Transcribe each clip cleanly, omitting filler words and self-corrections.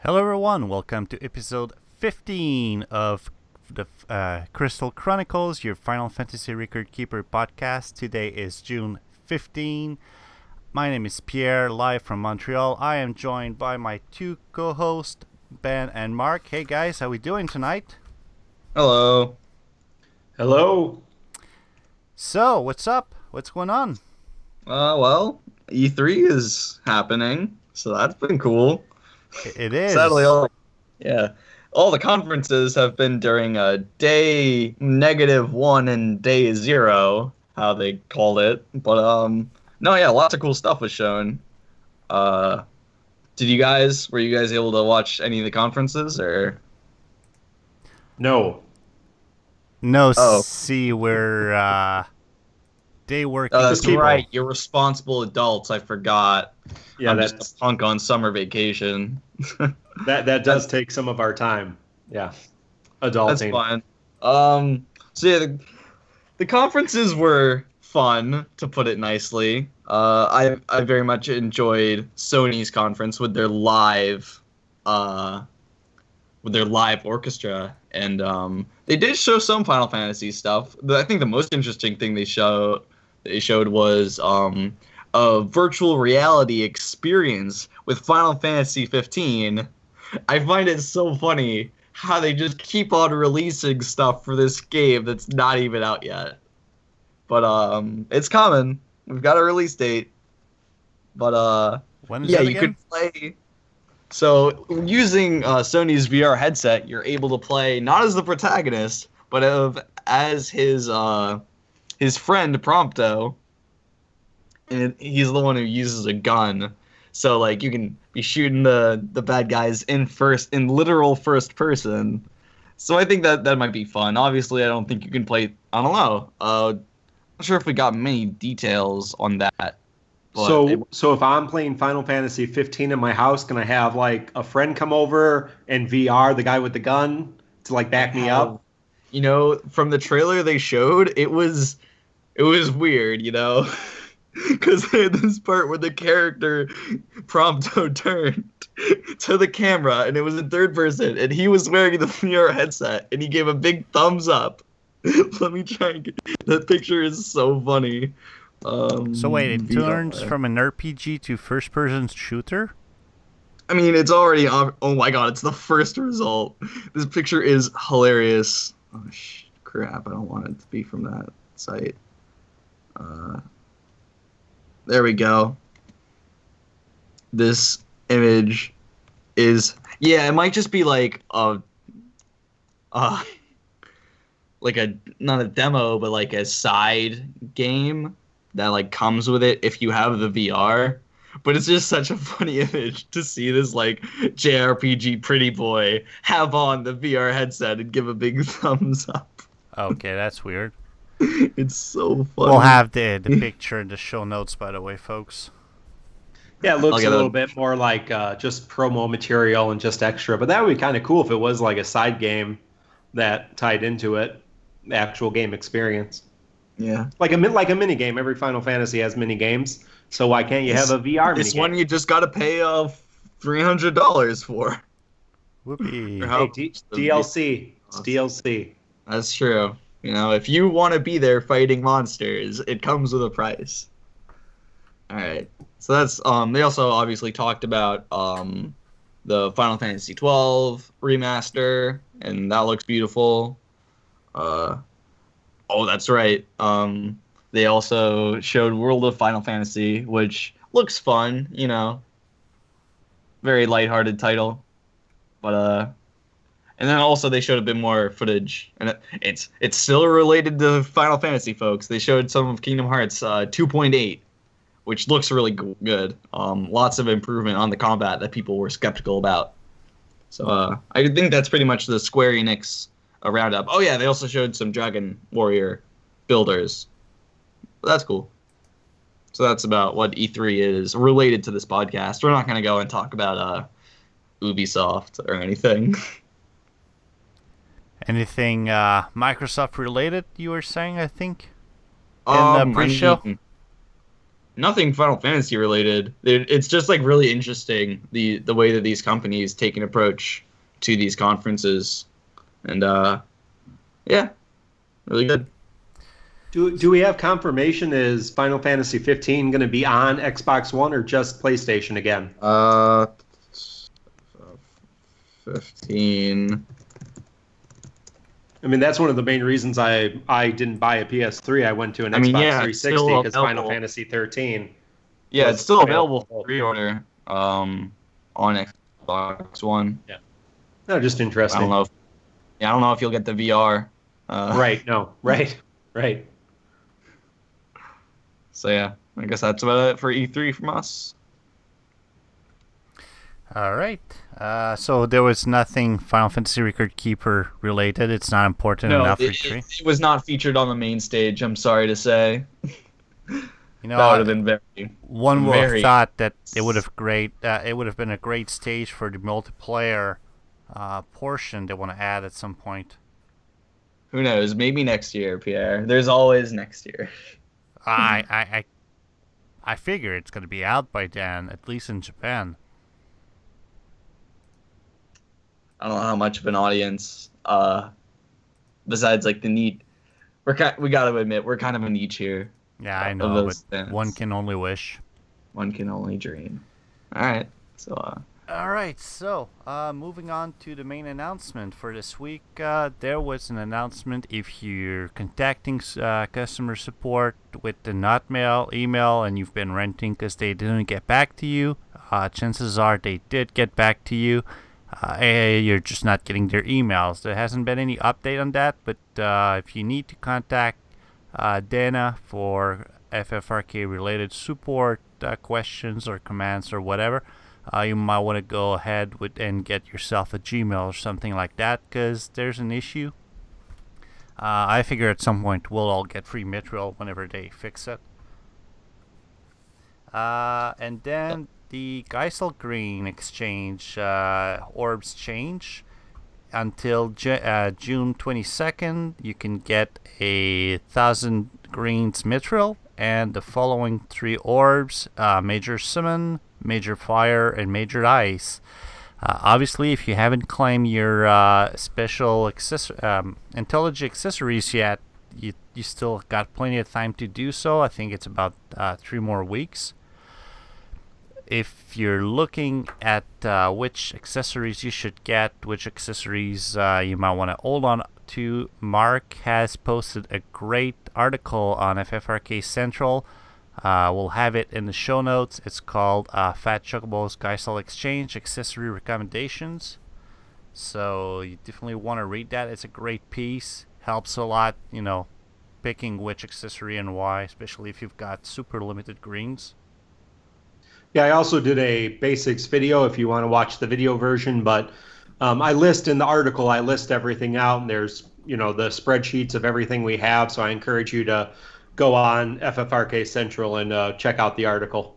Hello everyone, welcome to episode 15 of the Crystal Chronicles, your Final Fantasy Record Keeper podcast. Today is June 15. My name is Pierre, live from Montreal. I am joined by my two co-hosts, Ben and Mark. Hey guys, how we doing tonight? Hello. Hello. So, what's up? What's going on? Well, E3 is happening, so that's been cool. It is. Sadly, all the conferences have been during day -1 and day 0, how they called it. But lots of cool stuff was shown. Were you guys able to watch any of the conferences or? No. No, Oh. see, we're day working. Oh, that's people. right. You're responsible adults. I forgot. Yeah, I'm that's just a punk on summer vacation. that does take some of our time. Yeah. That's Adulting. fine. The conferences were fun, to put it nicely. I very much enjoyed Sony's conference with their live orchestra, and they did show some Final Fantasy stuff. I think the most interesting thing they showed was a virtual reality experience with Final Fantasy 15. I find it so funny how they just keep on releasing stuff for this game that's not even out yet. But it's coming. We've got a release date. But When is yeah, that you again? could play. So using Sony's VR headset, you're able to play not as the protagonist, but as his friend Prompto. And he's the one who uses a gun. So like you can be shooting the bad guys in literal first person. So I think that might be fun. Obviously, I don't think you can play. I don't know. Not sure if we got many details on that. But So if I'm playing Final Fantasy 15 in my house, can I have like a friend come over and VR the guy with the gun to like back me up? You know, from the trailer they showed, it was weird, you know, because they had this part where the character Prompto turned to the camera and it was in third person, and he was wearing the VR headset and he gave a big thumbs up. Let me try and get that picture is so funny. So wait, it VR. turns from an RPG to first-person shooter? I mean, it's already. Oh my god, it's the first result. This picture is hilarious. Oh crap! I don't want it to be from that site. There we go. This image is. Yeah, it might just be like like a not a demo, but like a side game that like comes with it if you have the VR. But it's just such a funny image to see this like JRPG pretty boy have on the VR headset and give a big thumbs up. Okay, that's weird. It's so funny. We'll have the picture in the show notes, by the way, folks. Yeah, it looks get a little a- bit more like just promo material and just extra. But that would be kind of cool if it was like a side game that tied into it, the actual game experience. Yeah. Like a mini game. Every Final Fantasy has mini games. So why can't you have a VR mini This game? one you just got to pay $300 for. Whoopee. Or how- DLC. It's DLC. That's true. You know, if you want to be there fighting monsters, it comes with a price. All right. So that's they also obviously talked about the Final Fantasy 12 remaster, and that looks beautiful. Oh, that's right. They also showed World of Final Fantasy, which looks fun, you know. Very lighthearted title. But and then also they showed a bit more footage, and it's still related to Final Fantasy, folks. They showed some of Kingdom Hearts 2.8, which looks really good. Lots of improvement on the combat that people were skeptical about. So I think that's pretty much the Square Enix roundup. Oh yeah, they also showed some Dragon Warrior builders. But that's cool. So that's about what E3 is related to this podcast. We're not going to go and talk about Ubisoft or anything. Anything Microsoft related, you were saying, I think? In the pre-show? Nothing Final Fantasy related. It's just like really interesting the way that these companies take an approach to these conferences, and yeah, really good. Do we have confirmation? Is Final Fantasy 15 going to be on Xbox One or just PlayStation again? 15. I mean, that's one of the main reasons I didn't buy a PS3. I went to an I mean, Xbox yeah, it's 360 still because Final available. Fantasy 13 Yeah, was it's still available available. for pre-order on Xbox One. Yeah. No, just I interesting. don't know. I don't know if you'll get the VR. Right. No. Right. Right. So yeah, I guess that's about it for E3 from us. All right. So there was nothing Final Fantasy Record Keeper related. It's not important No, enough for it E3. was not featured on the main stage. I'm sorry to say. You know, That would have been very. one would have very- thought that it would have been a great stage for the multiplayer portion they want to add at some point. Who knows? Maybe next year, Pierre. There's always next year. I figure it's gonna be out by then, at least in Japan. I don't know how much of an audience. Besides, like the need, we gotta admit we're kind of a niche here. Yeah, I Of know, those but fans. one can only wish. One can only dream. All right, so All right, so moving on to the main announcement for this week. There was an announcement if you're contacting customer support with the not mail email and you've been renting because they didn't get back to you, chances are they did get back to you. You're just not getting their emails. There hasn't been any update on that, but if you need to contact Dana for FFRK related support questions or commands or whatever, you might want to go ahead and get yourself a Gmail or something like that because there's an issue. I figure at some point we'll all get free Mithril whenever they fix it. And then the Geisel Green exchange orbs change. Until June 22nd, you can get 1,000 greens Mithril and the following 3 orbs: Major Summon, Major Fire, and Major Ice. Obviously, if you haven't claimed your special intelligent accessories yet, you still got plenty of time to do so. I think it's about 3 more weeks. If you're looking at which accessories you should get, which accessories you might want to hold on to, Mark has posted a great article on FFRK Central. We'll have it in the show notes. It's called Fat Chocobo's Geisel Exchange Accessory Recommendations. So you definitely want to read that. It's a great piece. Helps a lot, picking which accessory and why, especially if you've got super limited greens. Yeah, I also did a basics video if you want to watch the video version, but I list in the article, I list everything out, and there's, the spreadsheets of everything we have, so I encourage you to go on FFRK Central and check out the article.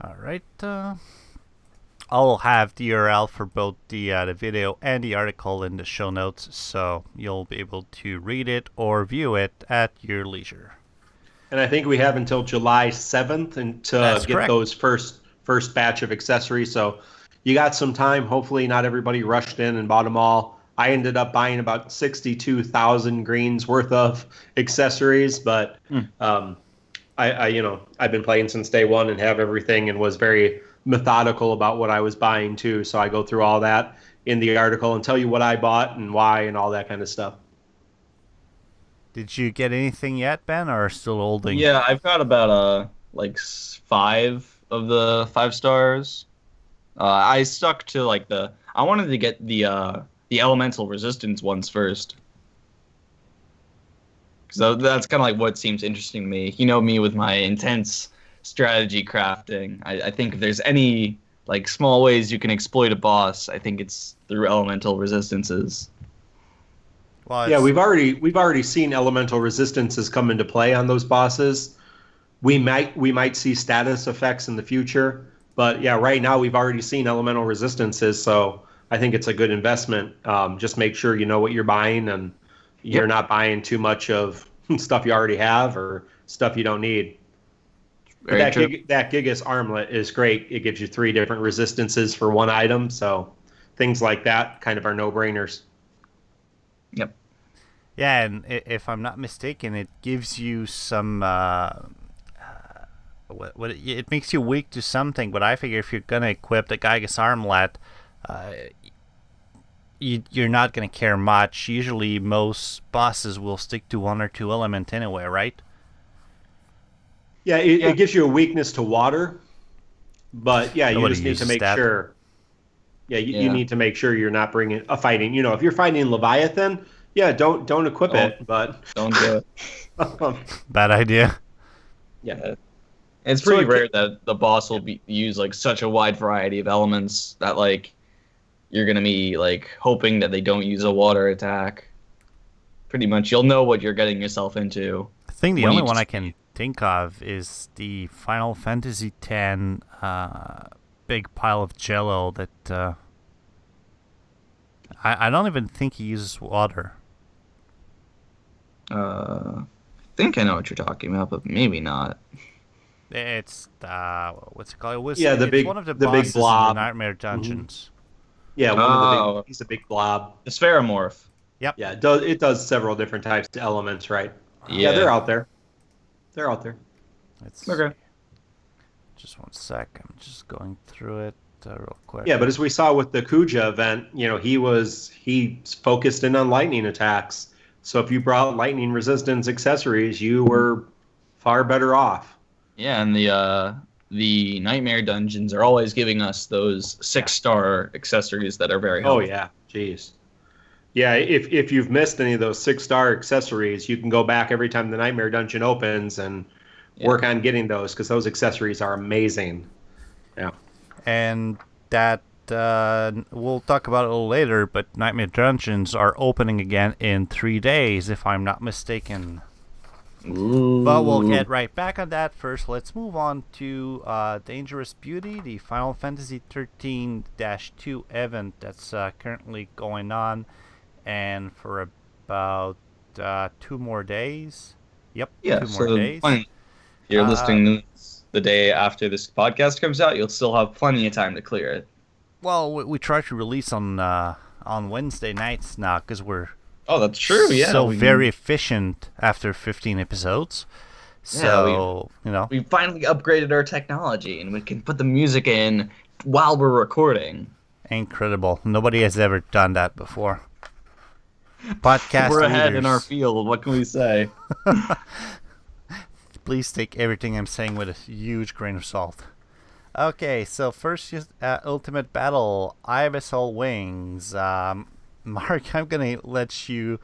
All right. I'll have the URL for both the video and the article in the show notes, so you'll be able to read it or view it at your leisure. And I think we have until July 7th to get correct. those first batch of accessories. So you got some time. Hopefully not everybody rushed in and bought them all. I ended up buying about 62,000 greens worth of accessories, but I've been playing since day one and have everything and was very methodical about what I was buying too. So I go through all that in the article and tell you what I bought and why and all that kind of stuff. Did you get anything yet, Ben, or still holding? yeah, I've got about 5 of the 5 stars. I stuck to I wanted to get the elemental resistance ones first. Because that's kind of like what seems interesting to me. You know me with my intense strategy crafting. I think if there's any small ways you can exploit a boss, I think it's through elemental resistances. Well, Yeah, we've already seen elemental resistances come into play on those bosses. We might see status effects in the future, but yeah, right now we've already seen elemental resistances, so I think it's a good investment. Just make sure you know what you're buying and you're not buying too much of stuff you already have or stuff you don't need. But Very true. that Gigas armlet is great. It gives you 3 different resistances for one item, so things like that kind of are no-brainers. Yep. Yeah, and if I'm not mistaken, it gives you some. It makes you weak to something, but I figure if you're gonna equip the Gigas armlet, uh, you're not gonna care much. Usually, most bosses will stick to 1 or 2 element anyway, right? Yeah, it gives you a weakness to water, but yeah, you Nobody just need to uses make that. sure. Yeah, you Yeah. need to make sure you're not bringing a fighting. If you're fighting Leviathan, yeah, don't equip it. But Don't do it. Bad idea. yeah, It's So pretty it rare that the boss will use like such a wide variety of elements that like you're gonna be like hoping that they don't use a water attack. Pretty much, you'll know what you're getting yourself into. I think the When only you one just- I can think of is the Final Fantasy X big pile of Jello that I don't even think he uses water. I think I know what you're talking about, but maybe not. It's what's it called? the It's one of the big bosses in the blob. Nightmare Dungeons. Yeah, Oh. he's a big blob. The Spheromorph. Yep. Yeah, it does several different types of elements, right? Yeah, they're out there. They're out there. It's Okay. just 1 sec. I'm just going through it real quick. Yeah, but as we saw with the Kuja event, he focused in on lightning attacks. So if you brought lightning resistance accessories, you were far better off. Yeah, and the Nightmare Dungeons are always giving us those 6-star accessories that are very Oh helpful. yeah, jeez. Yeah, if you've missed any of those 6-star accessories, you can go back every time the Nightmare Dungeon opens and work on getting those because those accessories are amazing. Yeah. And that we'll talk about it a little later, but Nightmare Dungeons are opening again in 3 days, if I'm not mistaken. Ooh. But we'll get right back on that. First, let's move on to Dangerous Beauty, the Final Fantasy 13-2 event that's currently going on, and for about 2 more days. Yep, Yeah, 2 more days. If you're listening to this the day after this podcast comes out, you'll still have plenty of time to clear it. Well, we try to release on Wednesday nights now because we're Oh, that's true. Yeah, so very efficient after 15 episodes. So, we finally upgraded our technology, and we can put the music in while we're recording. Incredible. Nobody has ever done that before. Podcast We're ahead leaders, in our field. What can we say? please take everything I'm saying with a huge grain of salt. Okay, so first, Ultimate Battle, Ivysaur Wings. Mark, I'm going to let you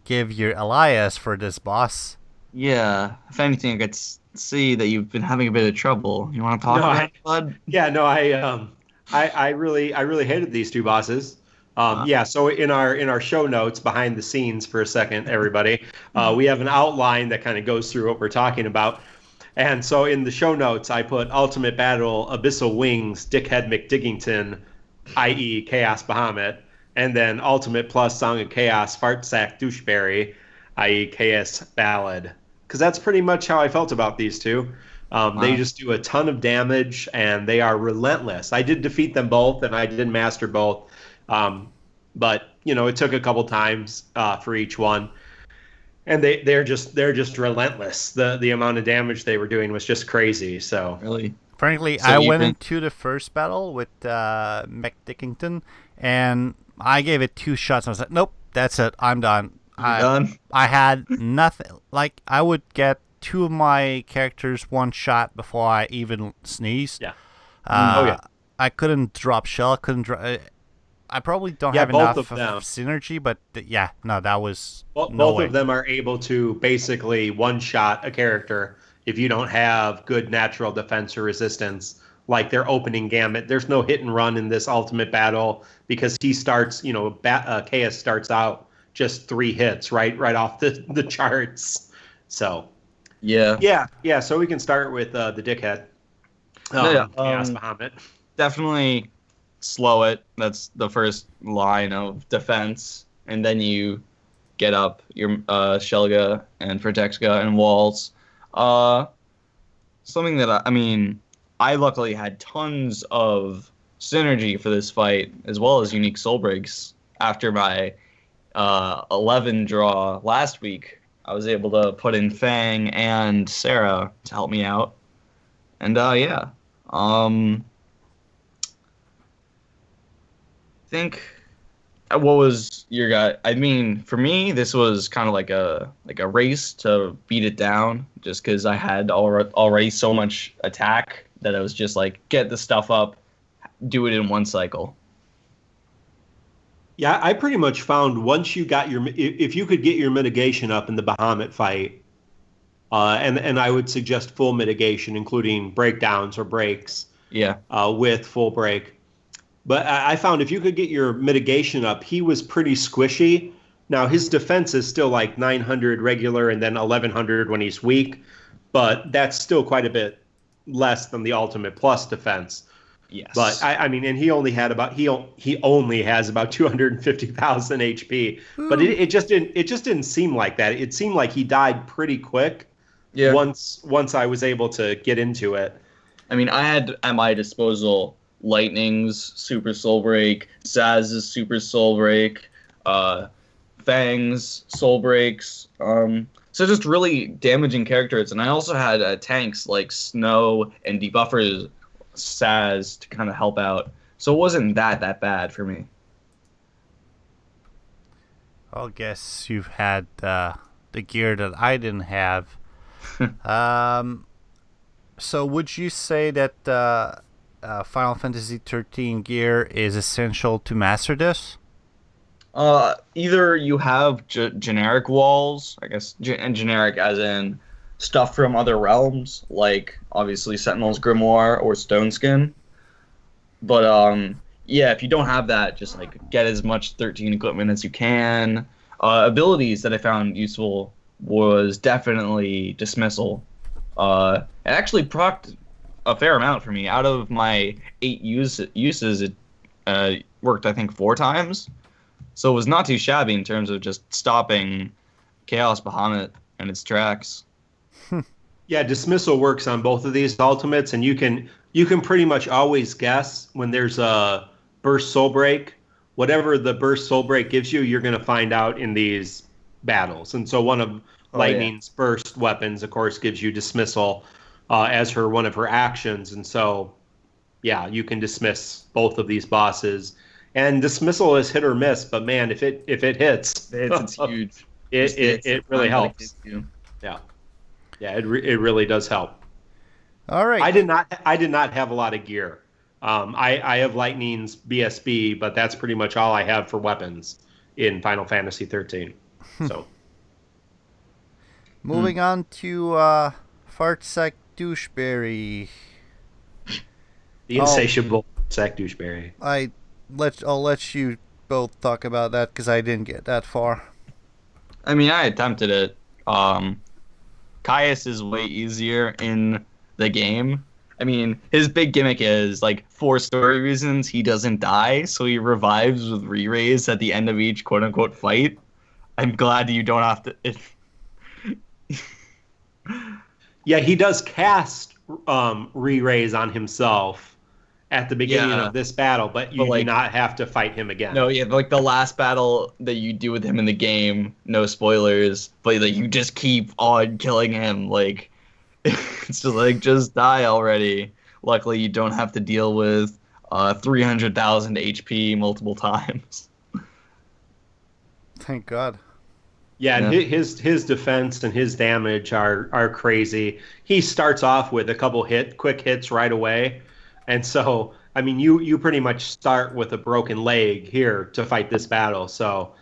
give your alias for this boss. Yeah, if anything, I could see that you've been having a bit of trouble. You want to talk about it, bud? Yeah, no, I really hated these 2 bosses. Yeah, so in our show notes behind the scenes for a second, everybody, we have an outline that kind of goes through what we're talking about. And so in the show notes, I put Ultimate Battle, Abyssal Wings, Dickhead McDiggington, i.e. Chaos Bahamut, and then Ultimate Plus Song of Chaos, Fartsack Doucheberry, i.e. Chaos Ballad. Because that's pretty much how I felt about these 2. They just do a ton of damage, and they are relentless. I did defeat them both, and I did master both. But it took a couple times for each one, and they're just relentless. The amount of damage they were doing was just crazy. So Really? Frankly, So I you went think- into the first battle with McDickington, and I gave it 2 shots. I was like, nope, that's it. I'm done. Done? I had nothing. Like, I would get 2 of my characters 1 shot before I even sneezed. Yeah. Yeah. I couldn't drop shell. I probably don't have both enough of them. synergy, but that was both no way. of them are able to basically one-shot a character if you don't have good natural defense or resistance. Like their opening gambit, there's no hit and run in this Ultimate Battle because he starts, Chaos starts out just 3 hits right off the charts. So Yeah. So we can start with the Dickhead. Chaos Bahamut. Definitely slow it. That's the first line of defense. And then you get up your Shelga and Protexga and walls. something that I luckily had tons of synergy for this fight, as well as unique soul breaks. After my 11 draw last week, I was able to put in Fang and Sarah to help me out. And yeah, think what was your guy? I mean, for me, this was kind of like a race to beat it down, just because I had already so much attack that I was just like, get the stuff up, do it in one cycle. Yeah, I pretty much found once you got if you could get your mitigation up in the Bahamut fight, and I would suggest full mitigation, including breakdowns or breaks, Yeah. with full break. But I found if you could get your mitigation up, he was pretty squishy. Now his defense is still like 900 regular and then 1100 when he's weak, but that's still quite a bit less than the ultimate plus defense. Yes. But I mean, and he only has about 250,000 HP. But it just didn't seem like that. It seemed like he died pretty quick. Yeah. Once I was able to get into it. I mean, I had at my disposal Lightning's Super Soul Break, Zaz's Super Soul Break, Fang's Soul Breaks. So just really damaging characters. And I also had tanks like Snow and Debuffers Saz to kind of help out. So it wasn't that bad for me. I'll guess you've had the gear that I didn't have. So would you say that Final Fantasy 13 gear is essential to master this? Either you have generic walls, I guess, and generic as in stuff from other realms, like obviously Sentinel's Grimoire or Stone Skin. But yeah, if you don't have that, just like get as much 13 equipment as you can. Abilities that I found useful was definitely Dismissal. It actually procced a fair amount for me. Out of my 8 uses, it worked I think 4 times. So it was not too shabby in terms of just stopping Chaos Bahamut and its tracks. Yeah, Dismissal works on both of these ultimates, and you can pretty much always guess when there's a burst soul break. Whatever the burst soul break gives you, you're going to find out in these battles. And so one of Lightning's burst weapons, of course, gives you Dismissal as one of her actions. And so, yeah, you can dismiss both of these bosses. And Dismissal is hit or miss, but man, if it hits, It's huge. It really helps. Yeah, it really does help. All right. I did not have a lot of gear. I have Lightning's BSB, but that's pretty much all I have for weapons in Final Fantasy 13. So, moving on to Fartsack Doucheberry. The insatiable Sack Doucheberry. I'll let you both talk about that because I didn't get that far. I mean, I attempted it. Caius is way easier in the game. I mean, his big gimmick is, like, for story reasons, he doesn't die, so he revives with re-raise at the end of each quote-unquote fight. I'm glad you don't have to... Yeah, he does cast re-raise on himself at the beginning of this battle, but you do not have to fight him again. No, yeah, like the last battle that you do with him in the game, no spoilers, but like you just keep on killing him. Like, it's just like, just die already. Luckily, you don't have to deal with 300,000 HP multiple times. Thank God. Yeah, and his defense and his damage are crazy. He starts off with a couple quick hits right away. And so, I mean, you pretty much start with a broken leg here to fight this battle. So,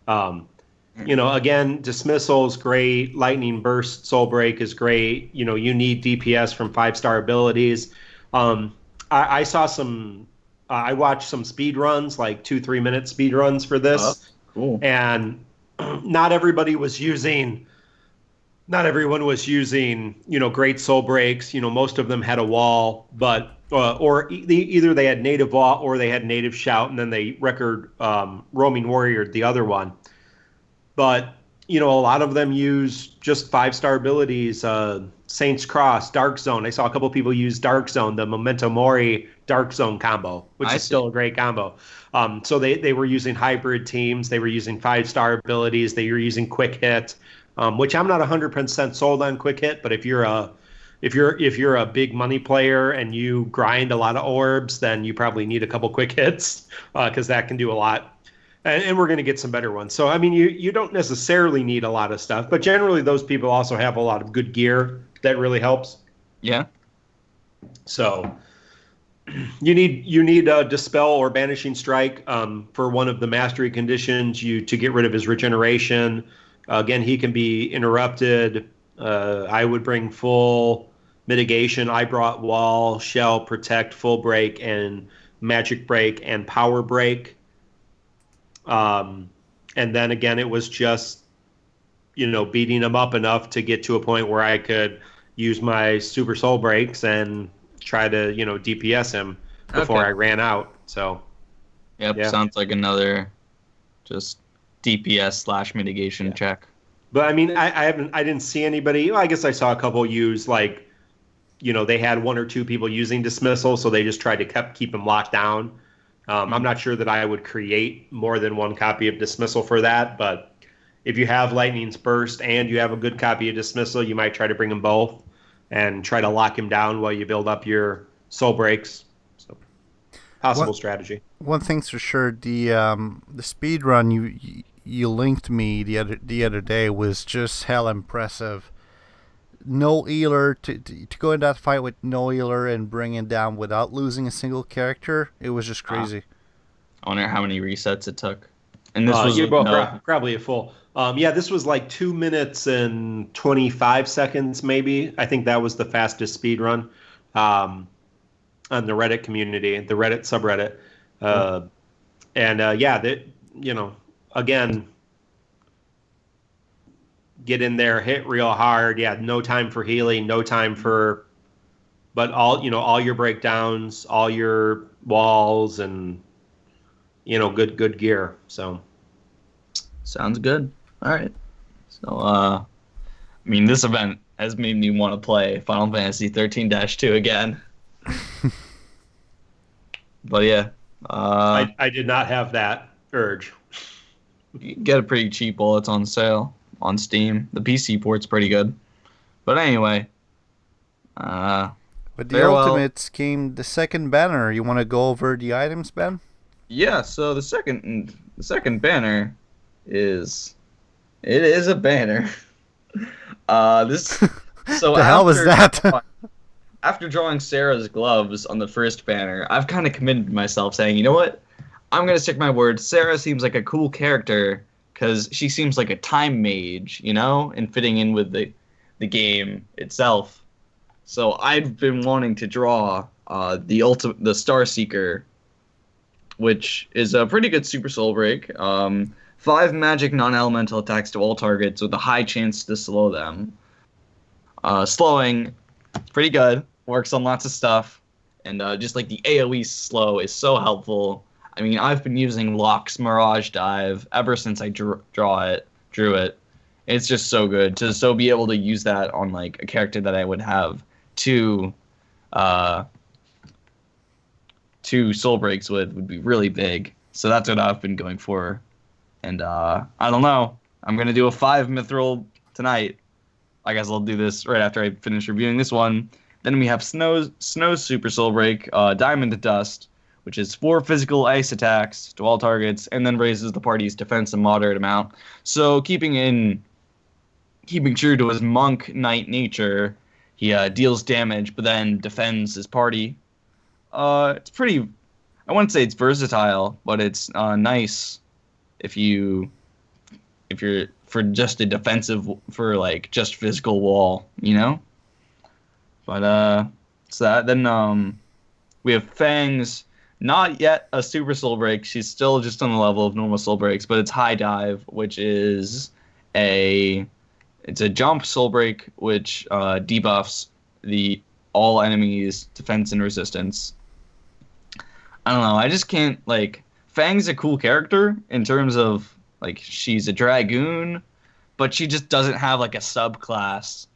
again, Dismissal is great. Lightning Burst Soul Break is great. You need DPS from 5-star abilities. I saw I watched some speed runs, like 2-3 minute speed runs for this. Oh, cool. And not everyone was using, great soul breaks. Most of them had a wall, but either they had native wall or they had native shout, and then they record roaming warrior the other one. But a lot of them use just 5-star abilities. Saints Cross, Dark Zone. I saw a couple people use Dark Zone, the Memento Mori Dark Zone combo, which is still a great combo. So they were using hybrid teams. They were using 5-star abilities. They were using quick hit, which I'm not 100% sold on quick hit. But if you're a big money player and you grind a lot of orbs, then you probably need a couple quick hits because that can do a lot. And we're going to get some better ones. So, I mean, you don't necessarily need a lot of stuff, but generally those people also have a lot of good gear that really helps. Yeah. So you need a Dispel or Banishing Strike for one of the mastery conditions to get rid of his regeneration. Again, he can be interrupted. I would bring full mitigation. I brought Wall, Shell, Protect, Full Break, and Magic Break, and Power Break. And then again, it was just, beating him up enough to get to a point where I could use my Super Soul Breaks and try to, DPS him before I ran out. So, yep, yeah. Sounds like another just DPS / mitigation check. But I mean, I didn't see anybody. Well, I guess I saw a couple use they had 1 or 2 people using dismissal, so they just tried to keep him locked down. I'm not sure that I would create more than 1 copy of dismissal for that, but if you have Lightning's Burst and you have a good copy of dismissal, you might try to bring them both and try to lock him down while you build up your soul breaks. So, possible strategy. One thing's for sure, the speed run you linked me the other day was just hell impressive. No healer to go in that fight with no healer and bring it down without losing a single character. It was just crazy. I wonder how many resets it took. And this was probably a full. This was like 2 minutes and 25 seconds, maybe. I think that was the fastest speed run on the Reddit community, the Reddit subreddit. Again, get in there, hit real hard. Yeah, no time for healing, no time for, but all your breakdowns, all your walls, and good gear. So sounds good. All right. So this event has made me want to play Final Fantasy 13-2 again. But yeah, I did not have that urge. You can get it pretty cheap while it's on sale on Steam. The PC port's pretty good. But anyway. With the Ultimates came the second banner. You want to go over the items, Ben? Yeah, so the second banner is a banner. So the hell was that? After drawing Sarah's gloves on the first banner, I've kind of committed to myself saying, you know what? I'm going to stick my word. Sarah seems like a cool character because she seems like a time mage, and fitting in with the game itself. So I've been wanting to draw the Star Seeker, which is a pretty good Super Soul Break. 5 magic non-elemental attacks to all targets with a high chance to slow them. Slowing, pretty good. Works on lots of stuff. And just like the AoE slow is so helpful. I mean, I've been using Locke's Mirage Dive ever since I drew it. It's just so good to be able to use that on like a character that I would have two soul breaks with would be really big. So that's what I've been going for. And I don't know. I'm gonna do a 5 mithril tonight. I guess I'll do this right after I finish reviewing this one. Then we have Snow's Super Soul Break, Diamond to Dust, which is 4 physical ice attacks to all targets, and then raises the party's defense a moderate amount. So keeping true to his monk knight nature, he deals damage, but then defends his party. It's pretty. I wouldn't say it's versatile, but it's nice if you're for just a defensive, for like just physical wall, But so that then we have Fang's. Not yet a Super Soul Break. She's still just on the level of normal Soul Breaks, but it's High Dive, which is a jump Soul Break, which debuffs all enemies' defense and resistance. I don't know. I just can't Fang's a cool character in terms of she's a dragoon, but she just doesn't have a subclass,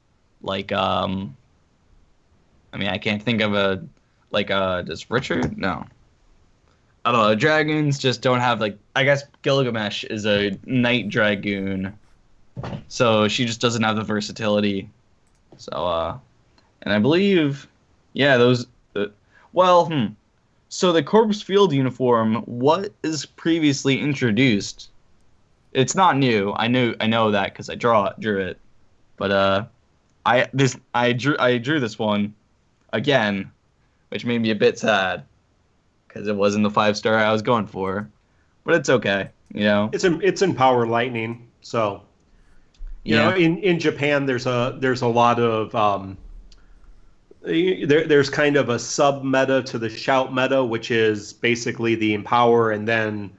like I mean, I can't think of does Richard? No. I don't know. Dragons just don't have I guess Gilgamesh is a Night Dragoon, so she just doesn't have the versatility. So and I believe, yeah, those. So the Corpse Field uniform, what is previously introduced? It's not new. I know that because I drew it, but I drew this one again, which made me a bit sad because it wasn't the 5-star I was going for, but it's okay, you know. It's in Power Lightning, so you know in Japan there's a lot of there's kind of a sub meta to the shout meta, which is basically the Empower and then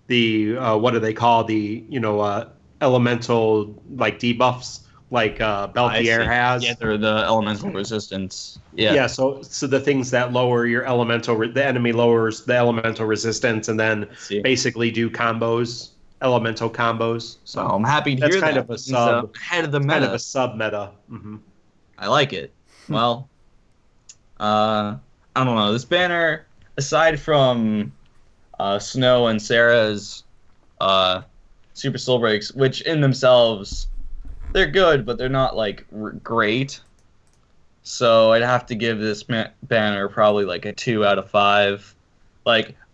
the what do they call the elemental debuffs like Beltier has. Yeah, they're the elemental resistance. Yeah. Yeah. So the things that lower your the enemy lowers the elemental resistance, and then basically do combos, elemental combos. So I'm happy to hear that's kind that. of a sub Head of the meta. Kind of a sub meta. Mm-hmm. I like it. Well, I don't know. This banner, aside from Snow and Sarah's Super Soul Breaks, which in themselves, they're good, but they're not great. So I'd have to give this banner probably a 2 out of 5.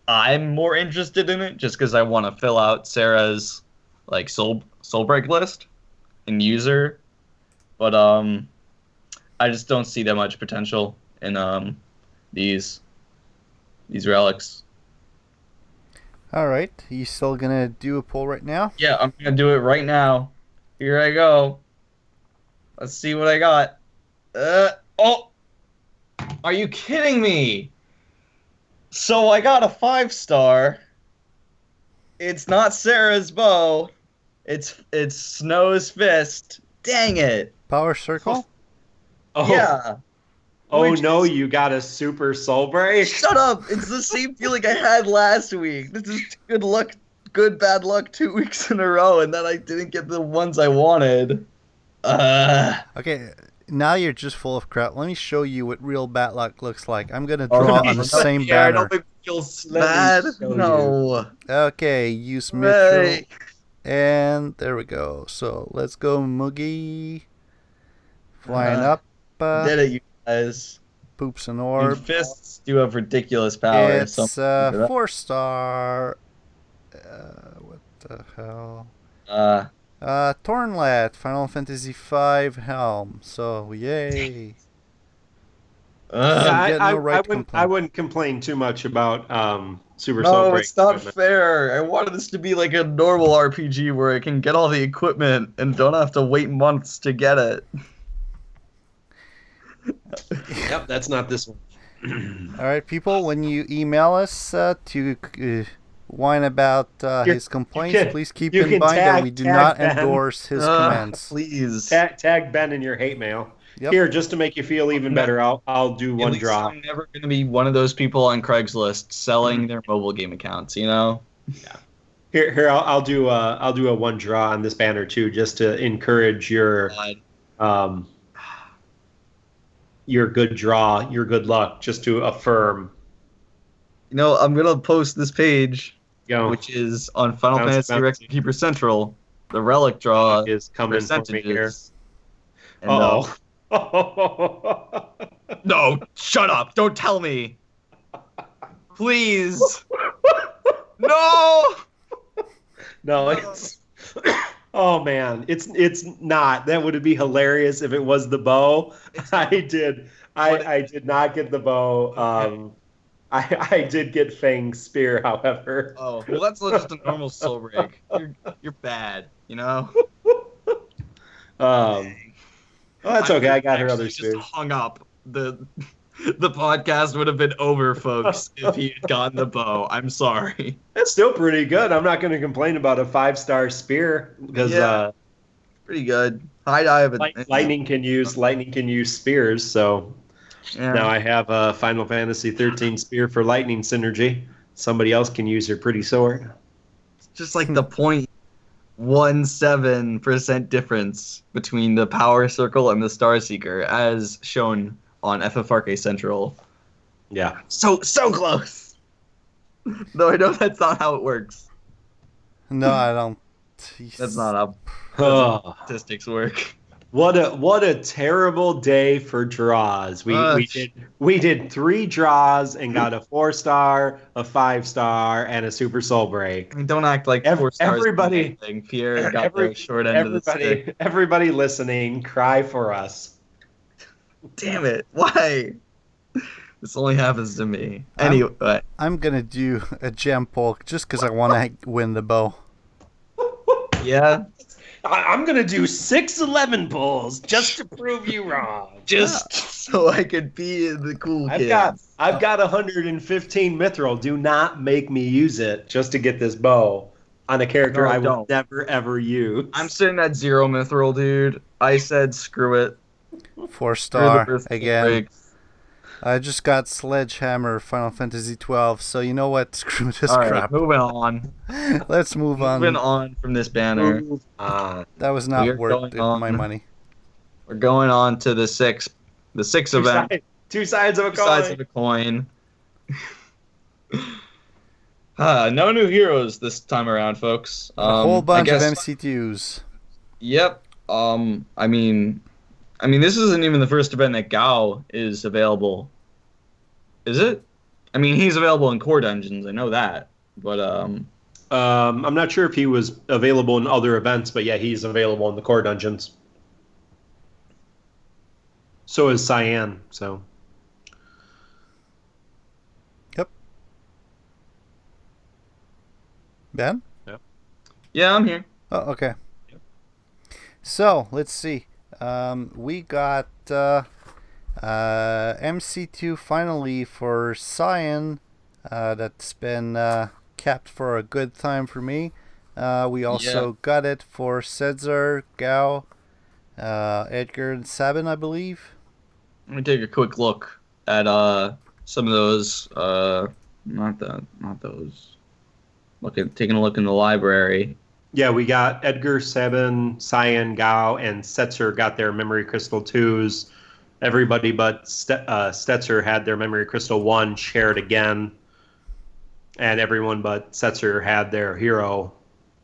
I'm more interested in it just because I want to fill out Sarah's soul break list and use her, but I just don't see that much potential in these relics. All right, you still gonna do a poll right now? Yeah, I'm gonna do it right now. Here I go. Let's see what I got. Oh! Are you kidding me? So I got a 5-star. It's not Sarah's bow. It's Snow's fist. Dang it. Power Circle? Oh. Yeah. Oh no, you got a Super Soul Break? Shut up! It's the same feeling I had last week. This is good bad luck 2 weeks in a row, and then I didn't get the ones I wanted. Okay, now you're just full of crap. Let me show you what real bad luck looks like. I'm gonna draw on the same banner. Don't make me feel bad. No. Okay, use Mitchell. And there we go. So let's go, Moogie. Flying up. Did it, you guys. Poops and orb. Your fists do have ridiculous power. It's 4-star. What the hell? Tornlet, Final Fantasy V Helm. So yay. I wouldn't complain too much about Super Soul Break. No, it's not fair. I wanted this to be like a normal RPG where I can get all the equipment and don't have to wait months to get it. Yep, that's not this one. All right, people, when you email us to whine about his complaints, please keep in mind that we do not endorse his comments. Please. Tag Ben in your hate mail. Yep. Here, just to make you feel even better, I'll do one draw. I'm never going to be one of those people on Craigslist selling their mobile game accounts, you know? Yeah. Here, I'll do a one draw on this banner too, just to encourage your good draw, your good luck, just to affirm. You know, I'm gonna post this page, which is on Final Fantasy Record Keeper Central. The relic draw is coming for me here. Oh. No, shut up! Don't tell me. Please. No. No, it's. Oh man, it's not. That would be hilarious if it was the bow. I did not get the bow. I did get Fang's spear, however. Oh well, that's just a normal soul break. You're bad, you know. Well, that's okay. I got her other spears. Just hung up. The podcast would have been over, folks, if he had gotten the bow. I'm sorry. That's still pretty good. I'm not going to complain about a 5-star spear because pretty good. High dive. Lightning can use spears. So now I have a Final Fantasy 13 spear for lightning synergy. Somebody else can use her pretty sword. It's just like the point 0.17% difference between the Power Circle and the Star Seeker, as shown on FFRK Central. Yeah. So close. Though I know that's not how it works. No, I don't. That's not how Oh, statistics work. what a terrible day for draws. We did 3 draws and got a 4-star, a 5-star, and a Super Soul Break. I mean, don't act like 4 stars. Everybody, thing. Pierre got the short end of the stick. Everybody listening, cry for us. Damn it! Why? This only happens to me. Anyway, I'm gonna do a gem pull just because I want to win the bow. yeah. I'm gonna do 611 pulls just to prove you wrong. Just so I could be the cool kid. I've got 115 mithril. Do not make me use it just to get this bow on a character I will never ever use. I'm sitting at 0 mithril, dude. I said screw it. 4-star again. I just got Sledgehammer Final Fantasy 12, so you know what? Screw this crap. Moving on. Let's move on. Moving on from this banner. That was not worth my money. We're going on to the 6 event. Two sides of a coin. Sides of a coin. No new heroes this time around, folks. A whole bunch of MC2s. Yep. I mean, this isn't even the first event that Gao is available. Is it? I mean, he's available in core dungeons. I know that, but I'm not sure if he was available in other events, but yeah, he's available in the core dungeons. So is Cyan. So. Yep. Ben? Yep. Yeah, I'm here. Oh, okay. Yep. So let's see. We got MC2 finally for Cyan. That's been capped for a good time for me. We also got it for Cedar, Gao, Edgar, and Sabin, I believe. Let me take a quick look at some of those. Not those. Taking a look in the library. Yeah, we got Edgar, Sabin, Cyan, Gao, and Setzer got their Memory Crystal 2s. Everybody but Stetzer had their Memory Crystal 1 shared again. And everyone but Setzer had their hero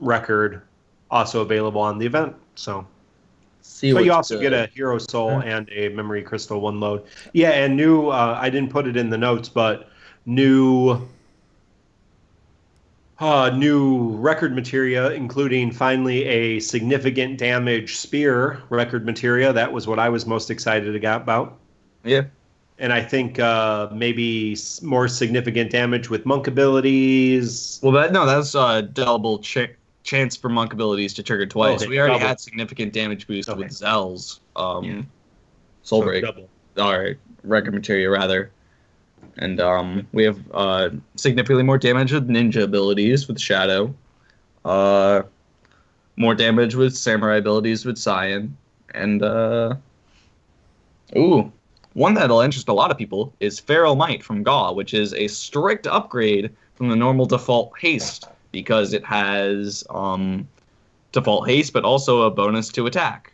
record also available on the event. So you also get a Hero Soul and a Memory Crystal 1 load. Yeah, and new, I didn't put it in the notes, but new record materia, including finally a significant damage spear record materia. That was what I was most excited about. Yeah. And I think maybe more significant damage with monk abilities. Well, that's double chance for monk abilities to trigger twice. We already had significant damage boost with Zell's Soul Break. All right, record materia rather. And we have significantly more damage with ninja abilities with Shadow. More damage with samurai abilities with Cyan. And, one that'll interest a lot of people is Feral Might from Gaw, which is a strict upgrade from the normal default haste, because it has default haste, but also a bonus to attack.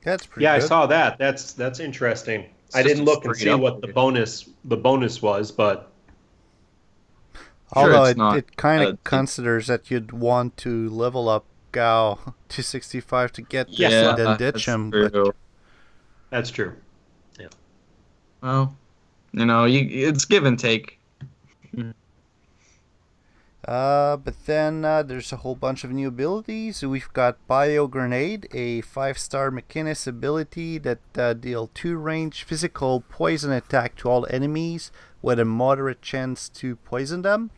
That's pretty good. I saw that. That's interesting. I didn't look and see what the bonus was, but although it kind of considers that you'd want to level up Gao to 65 to get this and then ditch him. But that's true. Yeah. Well, it's give and take. But then there's a whole bunch of new abilities. We've got Bio Grenade, a 5-star McInnes ability that deal 2 range physical poison attack to all enemies with a moderate chance to poison them.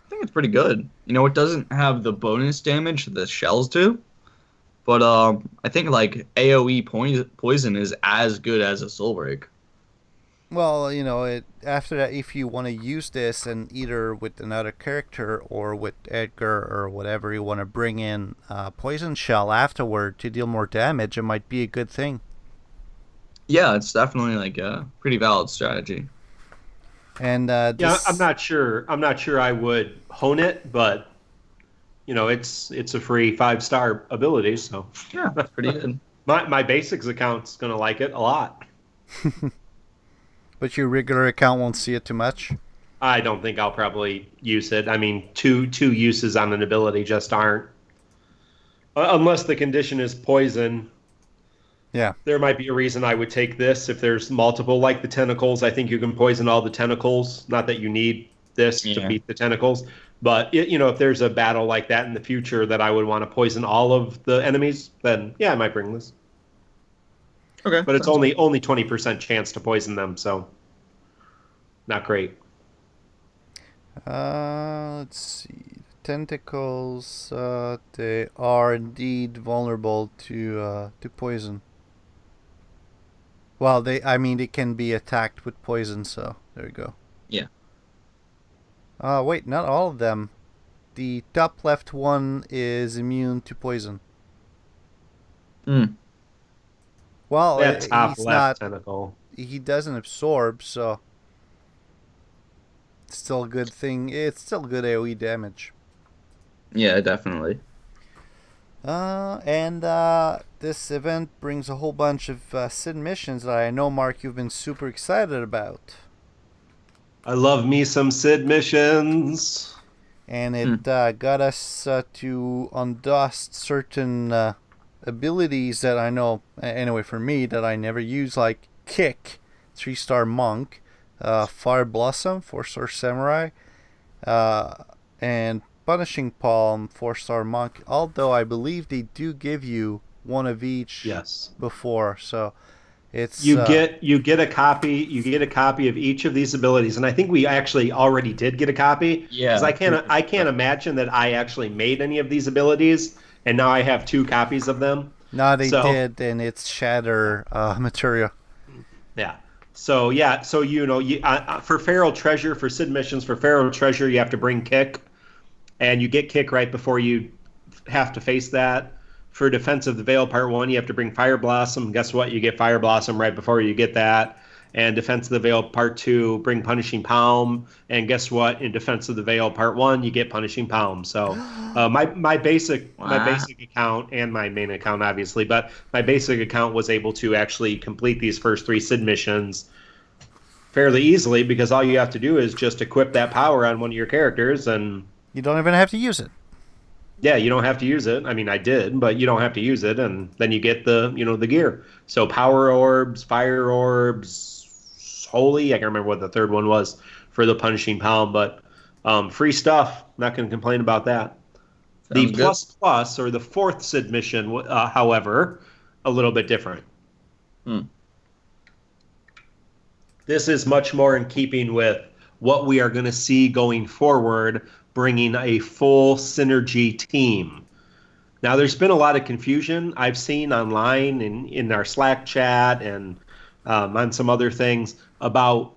I think it's pretty good. It doesn't have the bonus damage that the shells do, but I think like AoE poison is as good as a Soul Break. Well, after that, if you want to use this and either with another character or with Edgar or whatever you want to bring in Poison Shell afterward to deal more damage, it might be a good thing. Yeah, it's definitely like a pretty valid strategy. And I'm not sure I would hone it, but it's a free 5-star ability, so Yeah, that's pretty good. my basics account's gonna like it a lot. But your regular account won't see it too much. I don't think I'll probably use it. I mean, two uses on an ability just aren't. Unless the condition is poison, Yeah. there might be a reason I would take this if there's multiple, like the tentacles. I think you can poison all the tentacles. Not that you need this to Yeah. beat the tentacles, but if there's a battle like that in the future that I would want to poison all of the enemies, then yeah, I might bring this. Okay. But it's only 20% chance to poison them, so not great. Let's see. Tentacles. They are indeed vulnerable to poison. Well, they can be attacked with poison. So there you go. Yeah. Wait, not all of them. The top left one is immune to poison. Hmm. Well, That top he's left not. tentacle. He doesn't absorb, so it's still a good thing. It's still good AOE damage. Yeah, definitely. And this event brings a whole bunch of Sid missions that I know, Mark, you've been super excited about. I love me some Sid missions. And it got us to undust certain abilities that I know, anyway, for me, that I never use, like Kick, 3-star Monk, Fire Blossom, 4-star Samurai, and Punishing Palm, 4-star Monk, although I believe they do give you one of each before, so it's you get a copy of each of these abilities, and I think we actually already did get a copy. Yeah. Because I can't imagine that I actually made any of these abilities, and now I have 2 copies of them. No, they did, and it's Shatter material. Yeah. So for Feral Treasure, for Sid missions, for Feral Treasure, you have to bring Kick, and you get Kick right before you have to face that. For Defense of the Veil Part 1, you have to bring Fire Blossom. Guess what? You get Fire Blossom right before you get that. And Defense of the Veil Part 2, bring Punishing Palm. And guess what? In Defense of the Veil Part 1, you get Punishing Palm. So my basic account, and my main account, obviously, but my basic account was able to actually complete these first 3 Sid missions fairly easily, because all you have to do is just equip that power on one of your characters, and you don't even have to use it. Yeah, you don't have to use it. I mean, I did, but you don't have to use it, and then you get the gear. So power orbs, fire orbs, holy. I can't remember what the third one was for the Punishing Palm, but free stuff. Not going to complain about that. Sounds the good. plus or the 4th Sid mission, however, a little bit different. This is much more in keeping with what we are going to see going forward, bringing a full synergy team. Now, there's been a lot of confusion I've seen online and in our Slack chat and on some other things about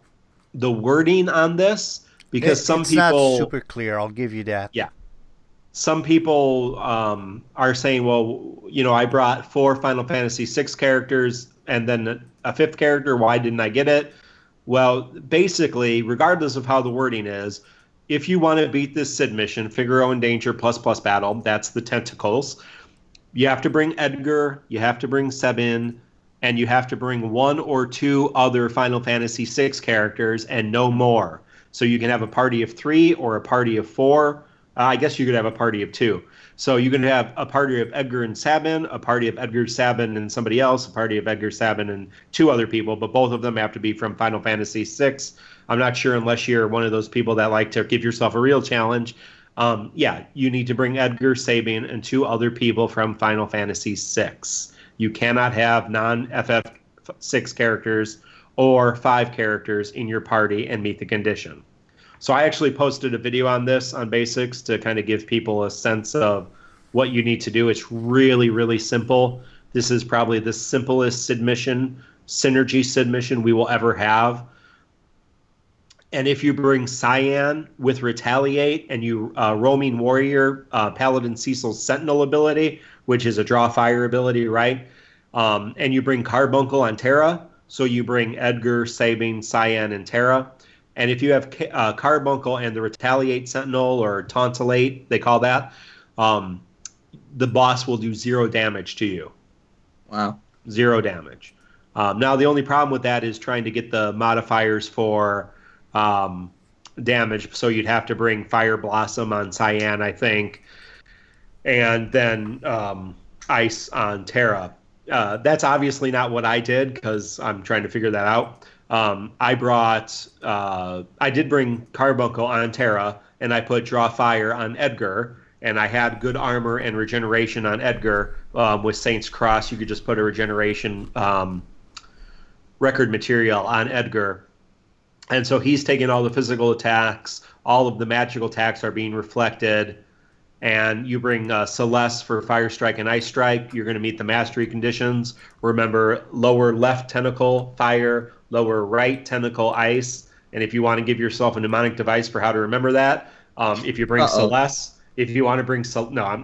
the wording on this, because some it's people... not super clear, I'll give you that. Yeah. Some people are saying, well, I brought 4 Final Fantasy VI characters and then a 5th character. Why didn't I get it? Well, basically, regardless of how the wording is, if you want to beat this Sid mission, Figaro in Danger plus battle, that's the tentacles, you have to bring Edgar, you have to bring Sebin, and you have to bring 1 or 2 other Final Fantasy VI characters and no more. So you can have a party of 3 or a party of 4. I guess you could have a party of 2. So you can have a party of Edgar and Sabin, a party of Edgar, Sabin, and somebody else, a party of Edgar, Sabin, and 2 other people, but both of them have to be from Final Fantasy VI. I'm not sure, unless you're one of those people that like to give yourself a real challenge. You need to bring Edgar, Sabin, and 2 other people from Final Fantasy VI. You cannot have non-FF6 characters or 5 characters in your party and meet the condition. So I actually posted a video on this on Basics to kind of give people a sense of what you need to do. It's really, really simple. This is probably the simplest synergy Sid mission we will ever have. And if you bring Cyan with Retaliate and you Roaming Warrior, Paladin Cecil's Sentinel ability, which is a draw fire ability, right? And you bring Carbuncle on Terra, so you bring Edgar, Sabin, Cyan, and Terra. And if you have Carbuncle and the Retaliate Sentinel, or Tauntellate, they call that, the boss will do 0 damage to you. Wow. 0 damage. Now, the only problem with that is trying to get the modifiers for damage. So you'd have to bring Fire Blossom on Cyan, I think, and then Ice on Terra. That's obviously not what I did because I'm trying to figure that out. I did bring Carbuncle on Terra, and I put Draw Fire on Edgar, and I had good armor and regeneration on Edgar. With Saint's Cross, you could just put a regeneration record material on Edgar. And so he's taking all the physical attacks, all of the magical attacks are being reflected, and you bring Celeste for Fire Strike and Ice Strike. You're going to meet the mastery conditions. Remember, lower left tentacle, fire, lower right tentacle, ice. And if you want to give yourself a mnemonic device for how to remember that, if you bring Celeste, if you want to bring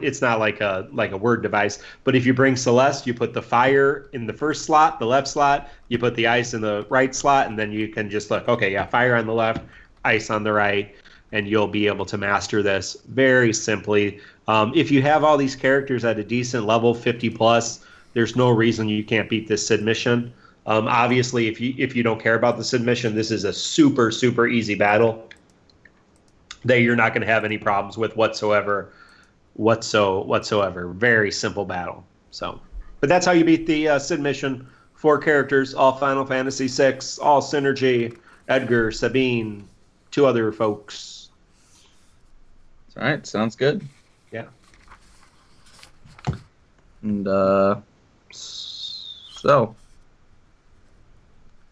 it's not like a word device, but if you bring Celeste, you put the fire in the first slot, the left slot, you put the ice in the right slot, and then you can just look, okay, yeah, fire on the left, ice on the right, and you'll be able to master this very simply. If you have all these characters at a decent level, 50 plus, there's no reason you can't beat this Sid mission. Obviously, if you don't care about the Sid mission, this is a super, super easy battle that you're not going to have any problems with whatsoever. Very simple battle. So, but that's how you beat the Sid mission. 4 characters, all Final Fantasy VI, all synergy. Edgar, Sabine, 2 other folks. All right, sounds good. Yeah. And so,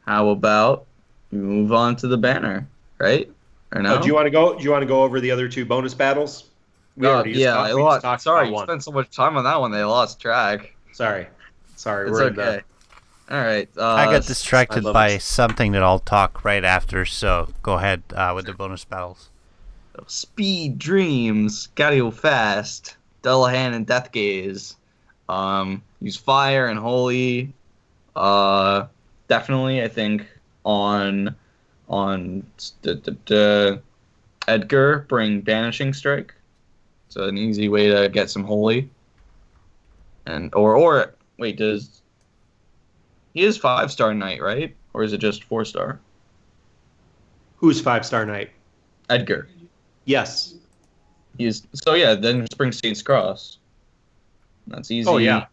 how about we move on to the banner, right? Or no? Do you want to go over the other 2 bonus battles? I lost. Sorry, you spent so much time on that one. They lost track. Sorry. It's okay. All right. I got distracted by something that I'll talk right after. So go ahead with the bonus battles. Speed, Dreams, gotta go fast. Dullahan and Death Gaze. Use Fire and Holy. Definitely, I think on Edgar, bring Banishing Strike. It's an easy way to get some Holy. And or wait, he is 5-star Knight, right? Or is it just 4-star? Who's 5-star Knight? Edgar. Yes. Then just bring Saint's Cross. That's easy. Oh yeah.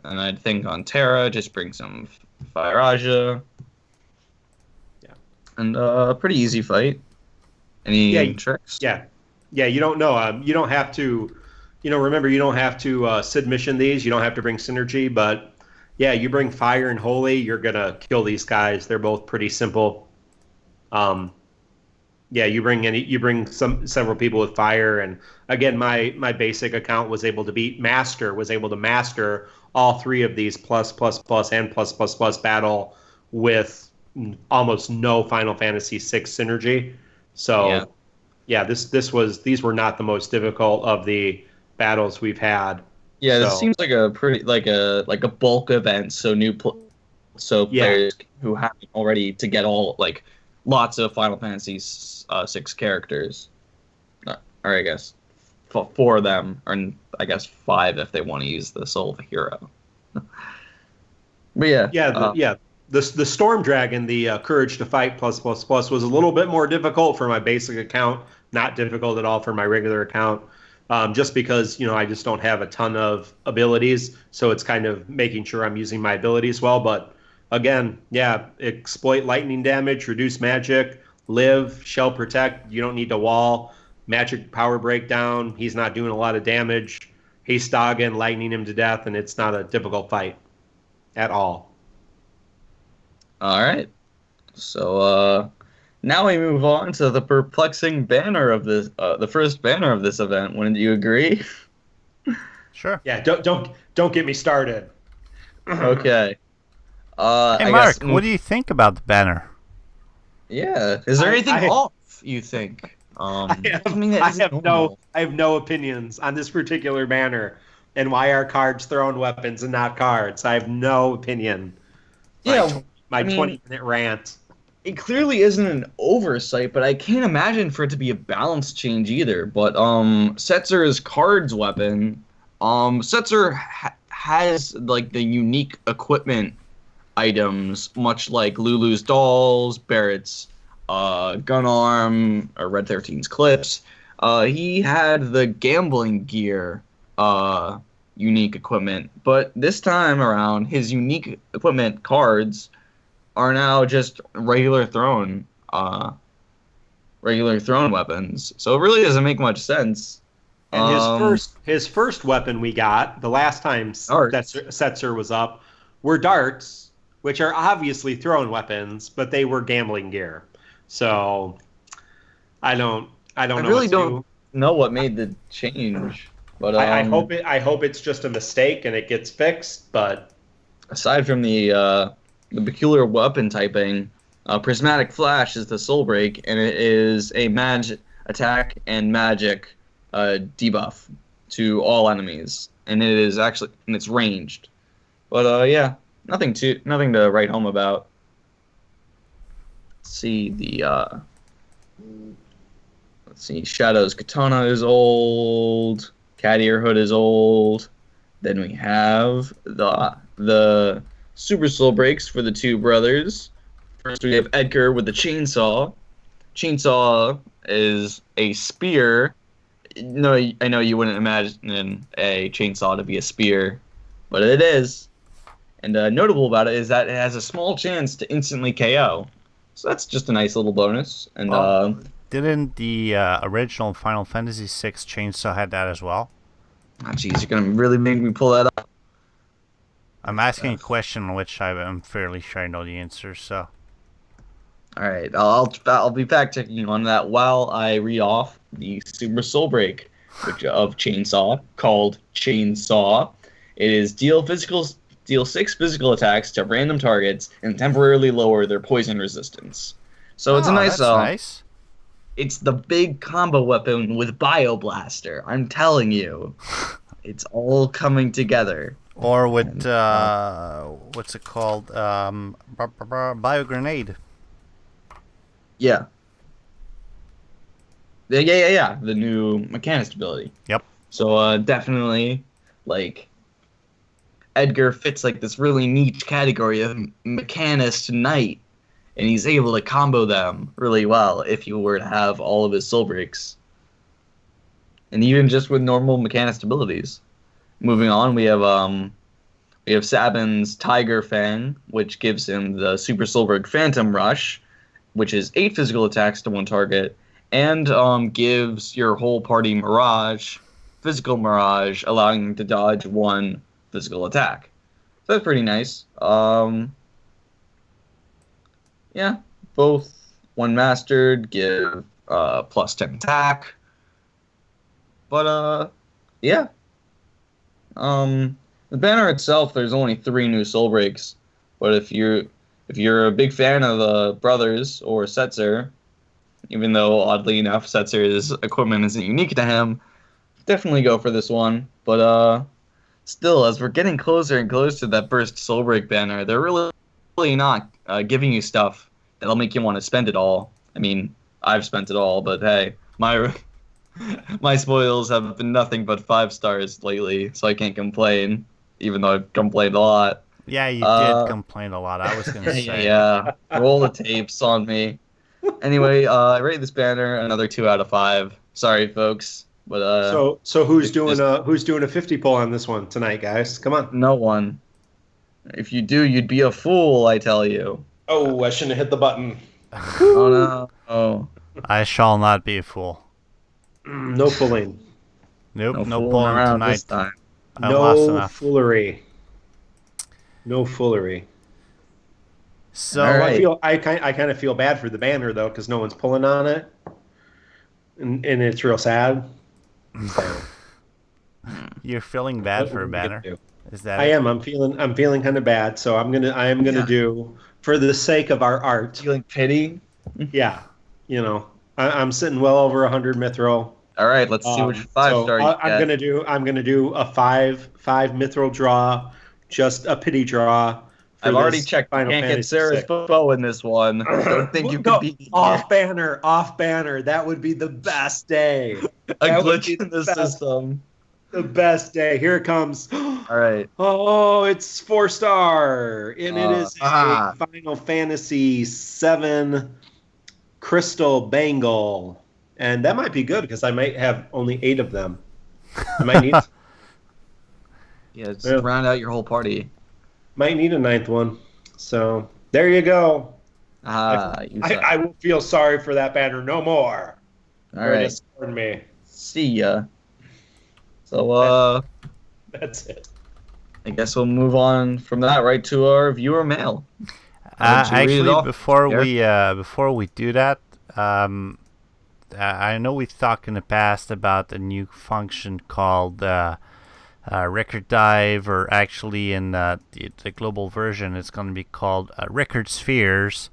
And I'd think on Terra, just bring some Fire Aja. Yeah. And pretty easy fight. Any tricks? Yeah. Yeah, you don't know. You don't have to, remember, you don't have to Sid mission these. You don't have to bring synergy, but yeah, you bring Fire and Holy, you're going to kill these guys. They're both pretty simple. You bring several people with Fire, and again, my basic account was able to master all 3 of these plus battle with almost no Final Fantasy VI synergy. So these were not the most difficult of the battles we've had. Yeah, this seems like a pretty like a bulk event. So players who haven't already to get all lots of Final Fantasy VI characters, or I guess 4 of them, or I guess 5 if they want to use the Soul of a Hero. But the Storm Dragon, the Courage to Fight plus was a little bit more difficult for my basic account. Not difficult at all for my regular account. Just because, I just don't have a ton of abilities. So it's kind of making sure I'm using my abilities well. But again, exploit lightning damage, reduce magic, live, shell protect. You don't need to wall. Magic power breakdown. He's not doing a lot of damage. Hastagen, lightning him to death, and it's not a difficult fight at all. All right. So now we move on to the perplexing banner of this, the first banner of this event. Wouldn't you agree? Sure. Yeah. Don't get me started. Okay. Hey, Mark, what do you think about the banner? Yeah. Is there anything off, you think? I have no opinions on this particular banner and why are cards thrown weapons and not cards. I have no opinion. My 20-minute rant. it clearly isn't an oversight, but I can't imagine for it to be a balance change either. But Setzer's cards weapon, Setzer has like the unique equipment items, much like Lulu's dolls, Barrett's gun arm, or Red 13's clips. He had the gambling gear unique equipment, but this time around, his unique equipment cards are now just regular thrown weapons. So it really doesn't make much sense. And his first weapon we got the last time Setzer was up were darts, which are obviously thrown weapons, but they were gambling gear. So I really don't know what made the change. But I hope it's just a mistake and it gets fixed. But aside from the peculiar weapon typing, Prismatic Flash is the Soul Break, and it is a magic attack and magic debuff to all enemies, and it's ranged. But yeah, nothing to write home about. Let's see, Shadow's Katana is old. Cat Ear Hood is old. Then we have the Super Soul Breaks for the two brothers. First, we have Edgar with the chainsaw. Chainsaw is a spear. No, I know you wouldn't imagine a chainsaw to be a spear, but it is. And notable about it is that it has a small chance to instantly KO. So that's just a nice little bonus. And didn't the original Final Fantasy VI chainsaw had that as well? Oh, jeez, you're gonna really make me pull that up. I'm asking a question on which I'm fairly sure I know the answer. So, all right, I'll be fact checking on that while I read off the Super Soul Break, of Chainsaw, called Chainsaw. It is deal 6 physical attacks to random targets and temporarily lower their poison resistance. So it's a nice. Nice. It's the big combo weapon with Bioblaster. I'm telling you, it's all coming together. Or with what's it called? Bio Grenade. Yeah. Yeah. The new Mechanist ability. Yep. So definitely, like, Edgar fits like this really niche category of Mechanist Knight, and he's able to combo them really well if you were to have all of his soul breaks. And even just with normal Mechanist abilities. Moving on, we have Sabin's Tiger Fang, which gives him the Super Soul Break Phantom Rush, which is 8 physical attacks to one target, and gives your whole party physical Mirage, allowing them to dodge 1 physical attack. So that's pretty nice. Yeah, both when mastered give plus 10 attack. But yeah. The banner itself, there's only 3 new soul breaks. But if you're a big fan of the brothers or Setzer, even though oddly enough Setzer's equipment isn't unique to him, definitely go for this one. But still, as we're getting closer and closer to that first soul break banner, they're really not giving you stuff that'll make you want to spend it all. I mean, I've spent it all, but hey, my spoils have been nothing but 5 stars lately, so I can't complain, even though I've complained a lot. Yeah, you did complain a lot. I was going to say. Yeah, roll the tapes on me. Anyway, I rate this banner another 2 out of 5. Sorry, folks, but so who's doing a 50 pull on this one tonight, guys? Come on. No one. If you do, you'd be a fool, I tell you. Oh, I shouldn't have hit the button. Oh no. Oh. I shall not be a fool. No fooling. Nope, no pulling tonight. This time. No foolery. No foolery. So right. I kind of feel bad for the banner though, because no one's pulling on it, and it's real sad. So. You're feeling bad for a banner. Is that? I am. I'm feeling kind of bad. So I am gonna do, for the sake of our art. Feeling pity. Yeah, I'm sitting well over 100 mithril. All right, let's see which 5-star you get. I'm gonna do a 5 mithril draw, just a pity draw I've already this checked. Final Can't get Fantasy Sarah's VI. bow in this one. Don't think you Go can beat me. off banner, off banner. That would be the best day. A That would glitch be in the best, system. the best day. Here it comes. All right. Oh, it's 4-star, and it is a Ah. Final Fantasy VII Crystal Bangle, and that might be good because I might have only 8 of them. I might need Yeah, just Yeah. round out your whole party. might need a 9th one. So there you go. You suck. I will feel sorry for that banner no more. All right. Scorn me. See ya. So, That's it. I guess we'll move on from that right to our viewer mail. Why don't you read it Actually, off, before we do that, I know we've talked in the past about a new function called Record Dive, or actually in the global version, it's going to be called Record Spheres.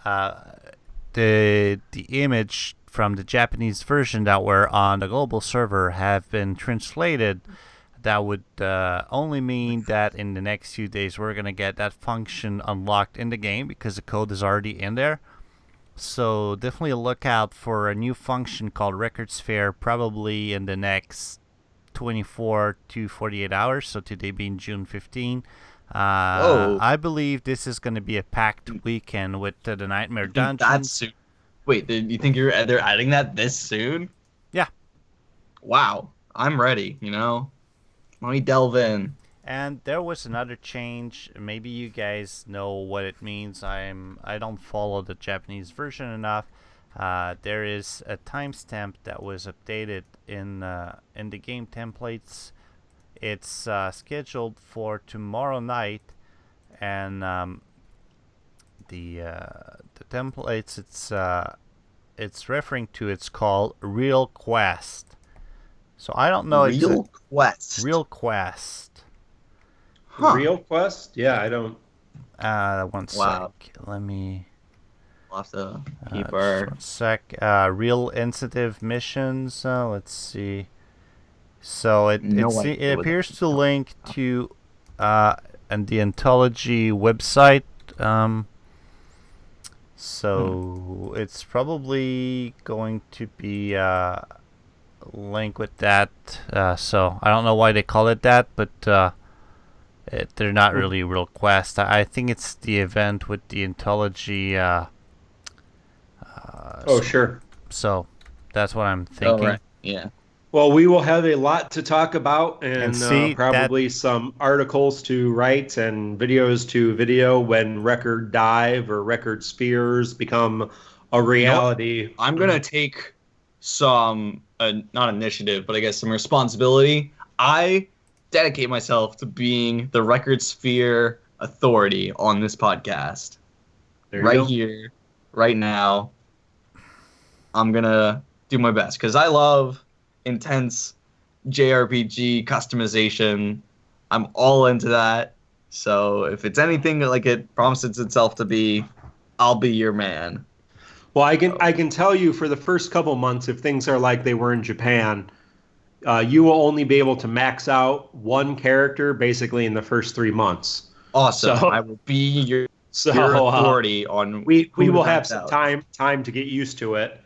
The image from the Japanese version that were on the global server have been translated. That would only mean that in the next few days we're going to get that function unlocked in the game because the code is already in there. So definitely look out for a new function called Record Sphere probably in the next 24 to 48 hours. So today being June 15. I believe this is going to be a packed weekend with the Nightmare Dungeons. That's soon. Wait, you think they're adding that this soon? Yeah. Wow, I'm ready. Let me delve in. And there was another change. Maybe you guys know what it means. I don't follow the Japanese version enough. There is a timestamp that was updated in the game templates. It's scheduled for tomorrow night, and the templates it's referring to, it's called Real Quest. So I don't know. Real Quest. Real Quest. Huh. Real Quest? Yeah, I don't. One Wow. sec. Let me. We'll have to keep Just our. one sec. Real incentive missions. Let's see. So it appears to link to and the Anthology website. So it's probably going to be link with that. So I don't know why they call it that, but they're not really real quests. I think it's the event with the Anthology. Sure. So that's what I'm thinking. Oh, right. Yeah. Well, we will have a lot to talk about, and see, probably some articles to write and videos to video when Record Dive or Record Spheres become a reality. I'm gonna take some not initiative, but I guess some responsibility. I dedicate myself to being the Record Sphere authority on this podcast. There you go. Here, right now. I'm gonna do my best because I love intense JRPG customization. I'm all into that. So if it's anything like it promises itself to be, I'll be your man. Well, I can tell you for the first couple months, if things are like they were in Japan, you will only be able to max out one character basically in the first 3 months. Awesome. So- I will be your So authority on. we who will to have max some out. time to get used to it.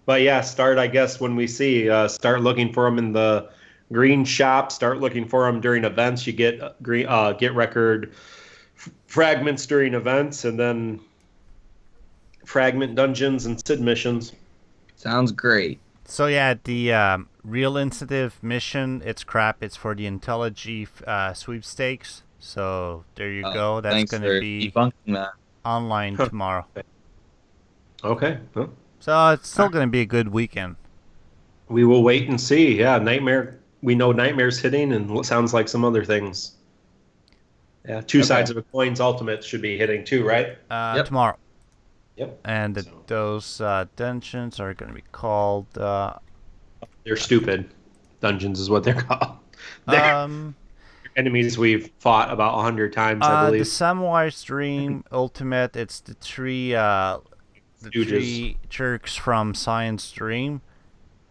But yeah, start, I guess, when we see, start looking for them in the green shop, start looking for them during events. You get get record fragments during events, and then fragment dungeons and Sid missions. Sounds great. So yeah, the real incentive mission, it's crap. It's for the Anthology sweepstakes. So there you go. That's Thanks going for to be debunking that. online tomorrow. Okay. Well, So it's still going to be a good weekend. we will wait and see. Yeah, Nightmare. We know Nightmare's hitting, and what sounds like some other things. Yeah, two sides of a coin's ultimate should be hitting too, right? Yep. Tomorrow. Yep. And those dungeons are going to be called... They're stupid. Dungeons is what they're called. They're enemies we've fought about 100 times, I the believe. Samwise Dream Ultimate, it's the three jerks from Science Dream.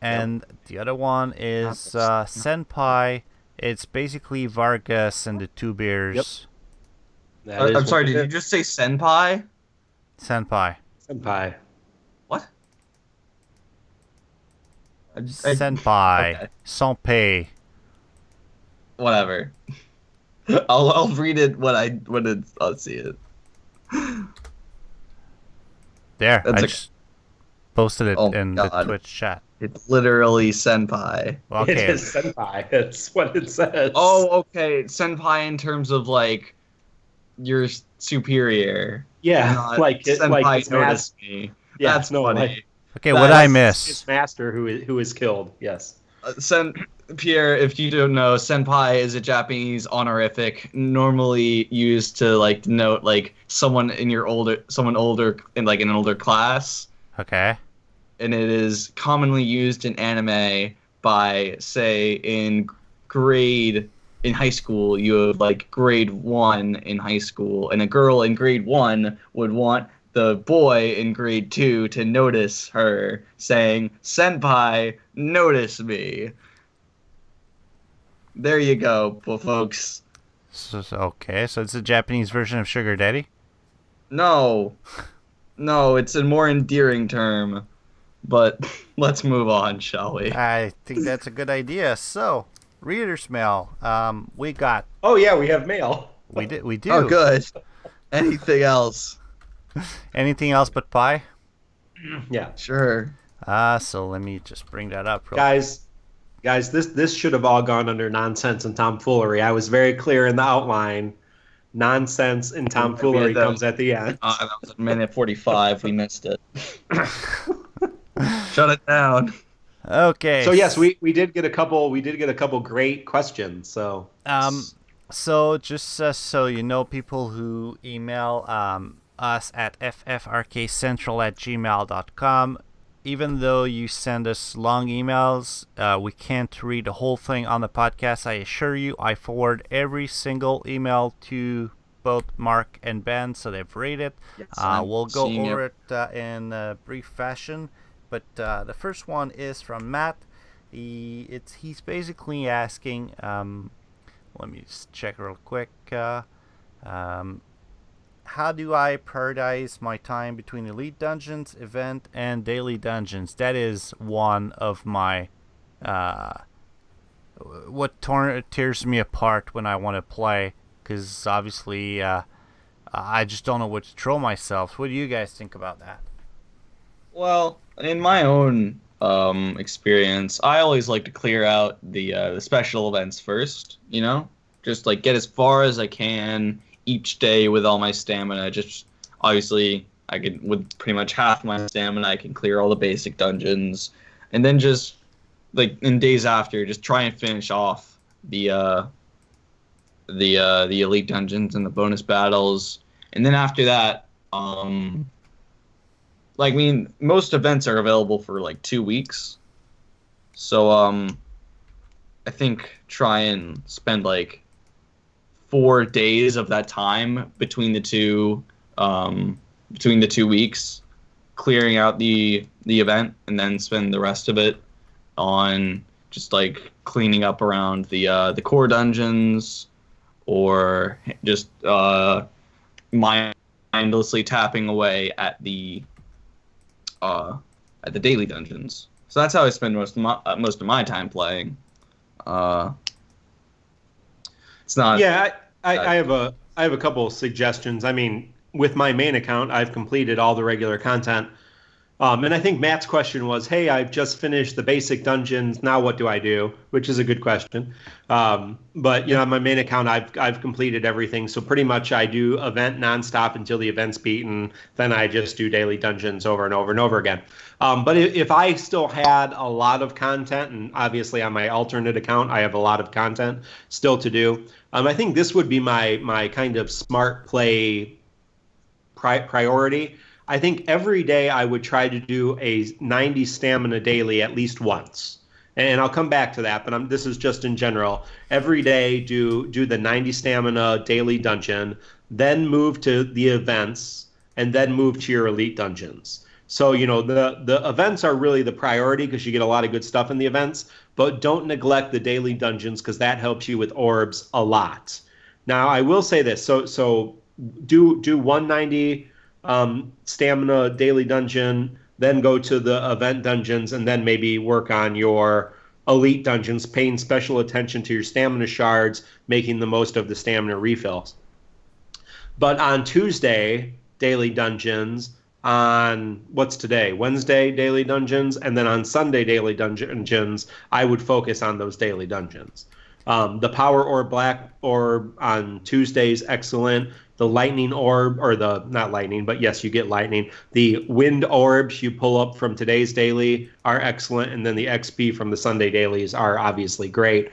And the other one is Senpai. It's basically Vargas and the Two Bears. That is I'm what sorry, it did you is. just say senpai? Senpai. Senpai. What? Senpai. Okay, Senpai. whatever. I'll read it I'll see it. There, I That's okay. just posted it Oh in my the god. Twitch chat. It's literally senpai. It Okay. is senpai. That's what it says. Oh, okay. Senpai in terms of like you're superior. yeah, Not like senpai his master. notice me. Yeah, That's no, funny. Okay, what I like That's miss? his master who is killed. Yes. Pierre, if you don't know, senpai is a Japanese honorific normally used to like denote like someone older in like an older class, Okay. and it is commonly used in anime by say in high school you have like grade 1 in high school, and a girl in grade 1 would want the boy in grade 2 to notice her, saying, "Senpai, notice me." There you go, folks. Okay, so it's a Japanese version of Sugar Daddy? No, no, it's a more endearing term. But let's move on, shall we? I think that's a good idea. So, reader's mail. We got. Oh yeah, we have mail. We do. Oh, good. Anything else? Anything else but pie? Yeah, Sure. So let me just bring that up. guys, this should have all gone under nonsense and tomfoolery. I was very clear in the outline. Nonsense and tomfoolery comes at the end. That was at minute 45. We missed it. Shut it down. Okay. So yes, we did get a couple great questions. So So just so you know, people who email us at ffrkcentral@gmail.com, even though you send us long emails, we can't read the whole thing on the podcast. I assure you, I forward every single email to both Mark and Ben, so they've read it. Yes, We'll go seeing over it in a brief fashion. But the first one is from Matt. He's basically asking. Let me just check real quick. How do I prioritize my time between Elite Dungeons, event, and daily dungeons? That is one of my what tears me apart when I want to play, because obviously I just don't know what to throw myself. What do you guys think about that? Well, in my own experience, I always like to clear out the special events first. You know, just like get as far as I can each day with all my stamina. Just obviously, I can with pretty much half my stamina, I can clear all the basic dungeons, and then just like in days after, just try and finish off the elite dungeons and the bonus battles, and then after that, like, I mean, most events are available for like 2 weeks. So I think try and spend like 4 days of that time between the two weeks clearing out the event, and then spend the rest of it on just like cleaning up around the core dungeons, or just mindlessly tapping away at the daily dungeons. So that's how I spend most of my time playing. It's not. yeah, I have a couple of suggestions. I mean, with my main account, I've completed all the regular content. And I think Matt's question was, "Hey, I've just finished the basic dungeons. Now what do I do?" Which is a good question. But you know, on my main account, I've completed everything. So pretty much, I do event nonstop until the event's beaten. Then I just do daily dungeons over and over and over again. But if I still had a lot of content, and obviously on my alternate account, I have a lot of content still to do. I think this would be my kind of smart play priority. I think every day I would try to do a 90 stamina daily at least once. And I'll come back to that, but this is just in general. Every day do the 90 stamina daily dungeon, then move to the events, and then move to your elite dungeons. So, you know, the events are really the priority because you get a lot of good stuff in the events, but don't neglect the daily dungeons because that helps you with orbs a lot. Now, I will say this. So do 190 stamina daily dungeon, then go to the event dungeons, and then maybe work on your elite dungeons, paying special attention to your stamina shards, making the most of the stamina refills. But on Tuesday, daily dungeons, on what's today? Wednesday, daily dungeons, and then on Sunday, daily dungeons, I would focus on those daily dungeons. The Power Orb Black Orb on Tuesdays, excellent. The Lightning Orb, or the, not lightning, but yes, you get lightning. The Wind Orbs you pull up from today's daily are excellent, and then the XP from the Sunday dailies are obviously great.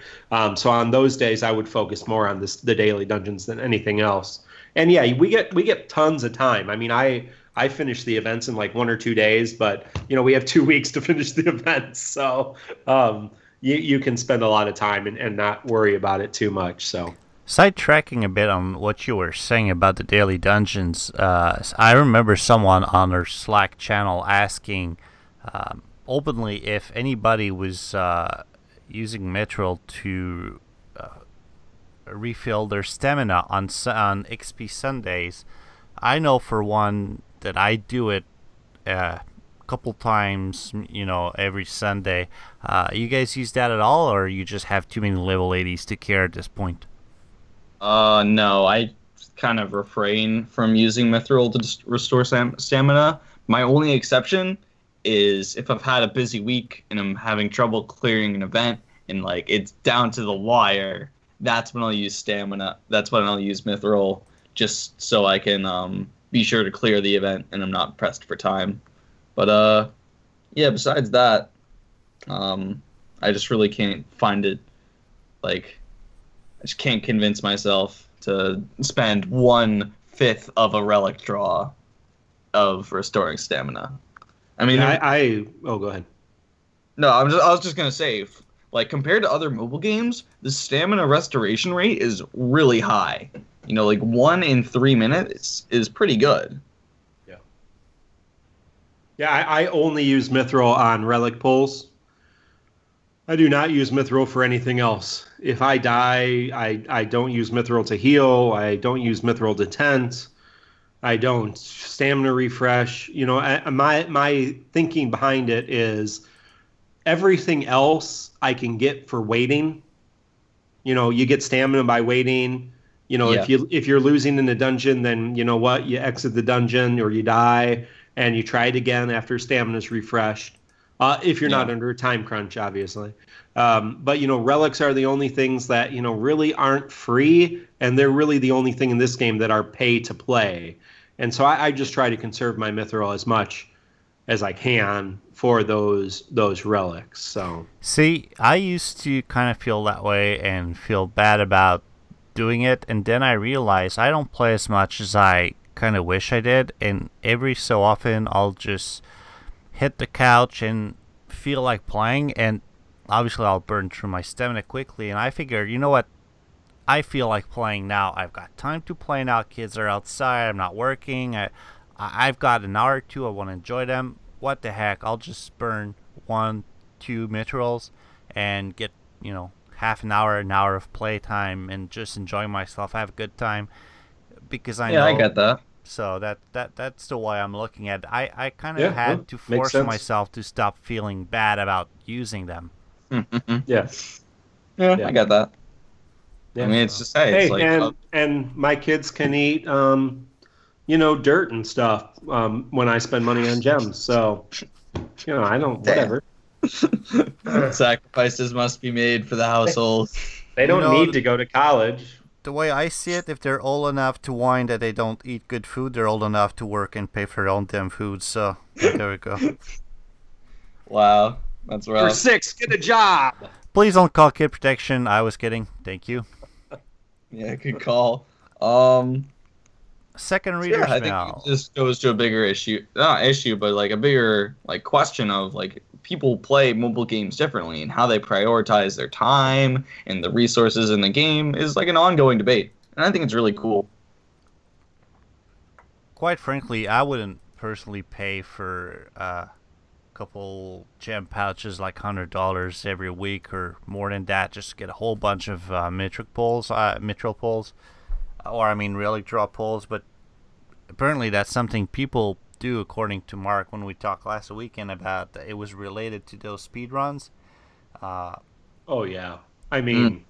So on those days, I would focus more on the daily dungeons than anything else. And yeah, we get tons of time. I mean, I finish the events in like 1 or 2 days, but we have 2 weeks to finish the events, so you can spend a lot of time and not worry about it too much. So sidetracking a bit on what you were saying about the daily dungeons, I remember someone on our Slack channel asking openly if anybody was using Mithril to refill their stamina on XP Sundays. I know for one that I do it a couple times, every Sunday. You guys use that at all, or you just have too many level 80s to care at this point? No, I kind of refrain from using Mithril to restore stamina. My only exception is if I've had a busy week and I'm having trouble clearing an event and like it's down to the wire. That's when I'll use stamina. That's when I'll use Mithril, just so I can be sure to clear the event and I'm not pressed for time. But yeah, besides that, I just really can't find it. Like, I just can't convince myself to spend 1/5 of a relic draw of restoring stamina. I mean, oh, go ahead. No, I was just gonna say, like, compared to other mobile games, the stamina restoration rate is really high. Like 1 in 3 minutes is pretty good. Yeah. Yeah, I only use Mithril on relic pulls. I do not use Mithril for anything else. If I die, I don't use Mithril to heal. I don't use Mithril to tent. I don't stamina refresh. My thinking behind it is everything else I can get for waiting. You get stamina by waiting. If you're losing in a dungeon, then you know what? You exit the dungeon or you die and you try it again after stamina's refreshed. If you're not under a time crunch, obviously. But relics are the only things that really aren't free, and they're really the only thing in this game that are pay to play. And so I just try to conserve my Mithril as much as I can for those relics. So see, I used to kind of feel that way and feel bad about doing it, and then I realized I don't play as much as I kind of wish I did, and every so often I'll just hit the couch and feel like playing, and obviously I'll burn through my stamina quickly, and I figure, you know what, I feel like playing now. I've got time to play now. Kids are outside. I'm not working. I've got an hour or two. I want to enjoy them. What the heck? I'll just burn 1-2 Mithrils and get, half an hour of playtime and just enjoy myself, have a good time, because I know. I get that. So that's the way I'm looking at it. I kind of had to force myself to stop feeling bad about using them. Yeah, I get that. Yeah. I mean, it's just it's like, and my kids can eat dirt and stuff when I spend money on gems. So I don't whatever. Sacrifices must be made for the household. They don't need to go to college. The way I see it, if they're old enough to whine that they don't eat good food, they're old enough to work and pay for their own damn food. So there we go. Wow, that's rough. You're 6, get a job. Please don't call kid protection. I was kidding. Thank you. Yeah, good call. Second readers I think it just goes to a bigger issue. Not issue, but like a bigger question of like people play mobile games differently and how they prioritize their time and the resources in the game is like an ongoing debate. And I think it's really cool. Quite frankly, I wouldn't personally pay for a couple gem pouches like $100 every week or more than that just to get a whole bunch of Mithril pulls. or I mean relic draw pulls, but apparently that's something people do, according to Mark when we talked last weekend about it was related to those speed runs. Oh yeah. I mean,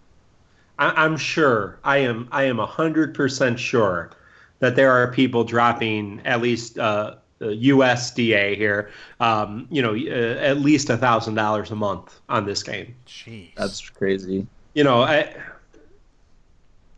I'm sure. I am 100% sure that there are people dropping at least USDA here. At least $1,000 a month on this game. Jeez, That's crazy. You know,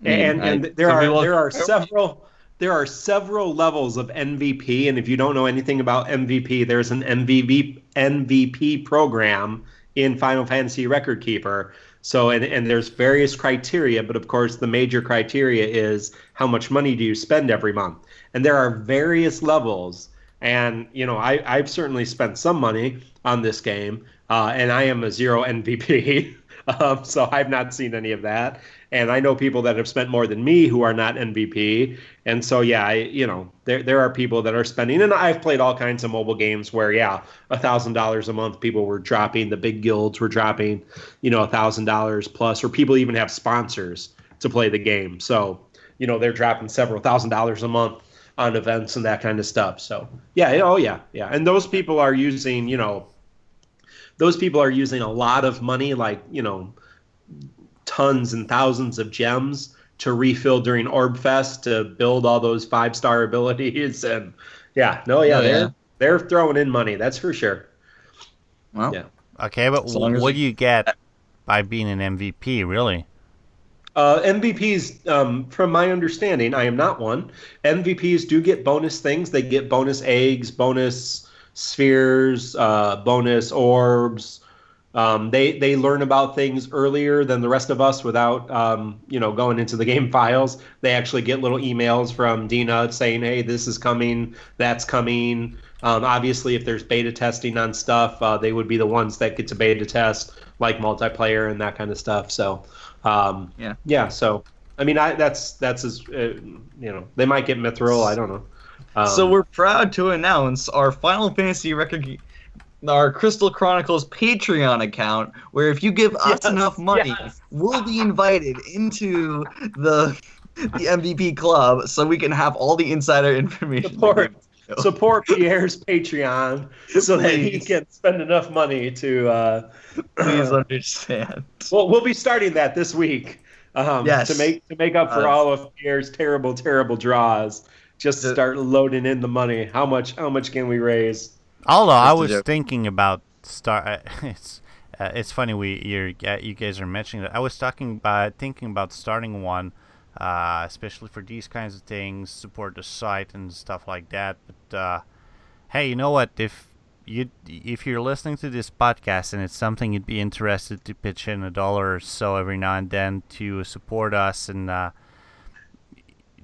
and there some are people- there are several levels of MVP, and if you don't know anything about MVP, there's an MVP program in Final Fantasy Record Keeper. So and there's various criteria, but of course the major criteria is how much money do you spend every month, and there are various levels. And I've certainly spent some money on this game, and I am a zero MVP. So I've not seen any of that. And I know people that have spent more than me who are not MVP. And so, yeah, there are people that are spending. And I've played all kinds of mobile games where, yeah, $1,000 a month, people were dropping. The big guilds were dropping, $1,000 plus, or people even have sponsors to play the game. So, they're dropping several $1,000s a month on events and that kind of stuff. So, yeah, oh, yeah. And those people are using, a lot of money, like, tons and thousands of gems to refill during Orb Fest to build all those 5-star abilities. And they're throwing in money. That's for sure. Well, yeah. Okay, but what do you get by being an MVP, really? MVPs, from my understanding, I am not one. MVPs do get bonus things. They get bonus eggs, bonus spheres, bonus orbs. They learn about things earlier than the rest of us without going into the game files. They actually get little emails from Dina saying, "Hey, this is coming, that's coming." Obviously, if there's beta testing on stuff, they would be the ones that get to beta test, like multiplayer and that kind of stuff. So, yeah. So, I mean, that's as they might get mithril. I don't know. So we're proud to announce our Final Fantasy our Crystal Chronicles Patreon account, where if you give us enough money, we'll be invited into the MVP club, so we can have all the insider information. Support Pierre's Patreon so that he can spend enough money to. Please understand. Well, we'll be starting that this week. Yes. To make up for all of Pierre's terrible draws. Just to start loading in the money. How much can we raise? Although I was thinking about it's funny you guys are mentioning that. I was thinking about starting one, especially for these kinds of things, support the site and stuff like that. But hey, you know what? If you're listening to this podcast and it's something you'd be interested to pitch in $1 or so every now and then to support us, and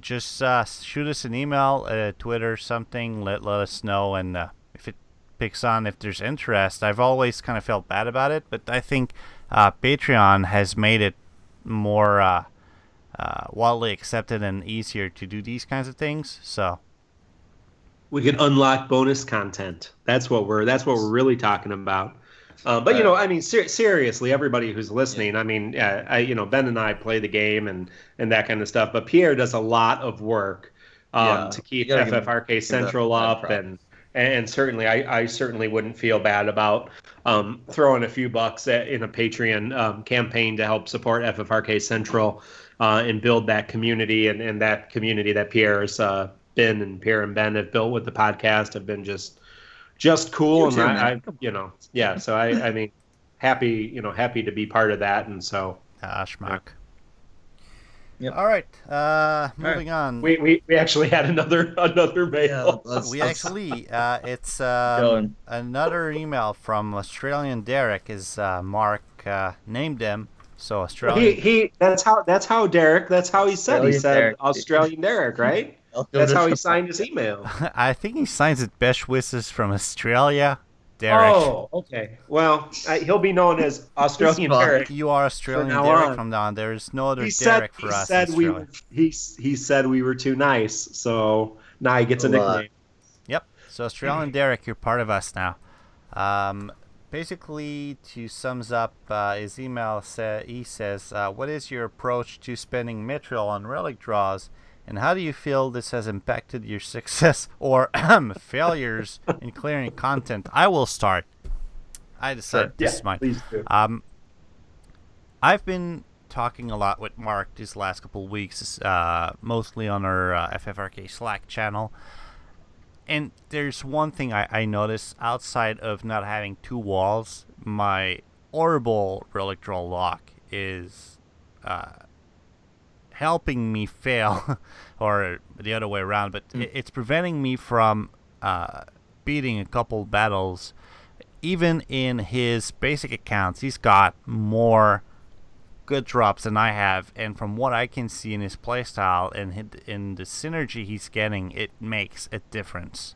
just shoot us an email, Twitter, something. Let us know, and if it picks on, if there's interest. I've always kind of felt bad about it, but I think Patreon has made it more widely accepted and easier to do these kinds of things. So we can unlock bonus content. That's what we're really talking about. But I mean, seriously, everybody who's listening, I mean, Ben and I play the game and that kind of stuff. But Pierre does a lot of work to keep FFRK Central up, and certainly, I certainly wouldn't feel bad about throwing a few bucks in a Patreon campaign to help support FFRK Central and build that community, and that community that Pierre has been, and Pierre and Ben have built with the podcast have been just cool. And so I mean, happy to be part of that. And so Schmuck. Yep. All right. Moving on. We actually had another mail. It's another email from Australian Derek. Is Mark named him? So Australian. That's how Derek. That's how he said. He said Derek. Australian Derek, right? That's how he signed his email. I think he signs it Best Wishes from Australia, Derek. Oh, okay. Well, he'll be known as Australian Derek. You are Australian Derek from now on. There is no other Derek for us. He said we were too nice, so now he gets a nickname. Yep. So Australian Derek, you're part of us now. Basically, to sums up his email, he says, what is your approach to spending mithril on relic draws And how do you feel this has impacted your success or failures in clearing content? I will start. I decided this is mine. Please do. I've been talking a lot with Mark these last couple of weeks, mostly on our FFRK Slack channel. And there's one thing I noticed outside of not having two walls, my horrible relic draw lock is helping me fail, or the other way around, but it's preventing me from beating a couple battles. Even in his basic accounts, he's got more good drops than I have, and from what I can see in his playstyle and in the synergy he's getting, it makes a difference.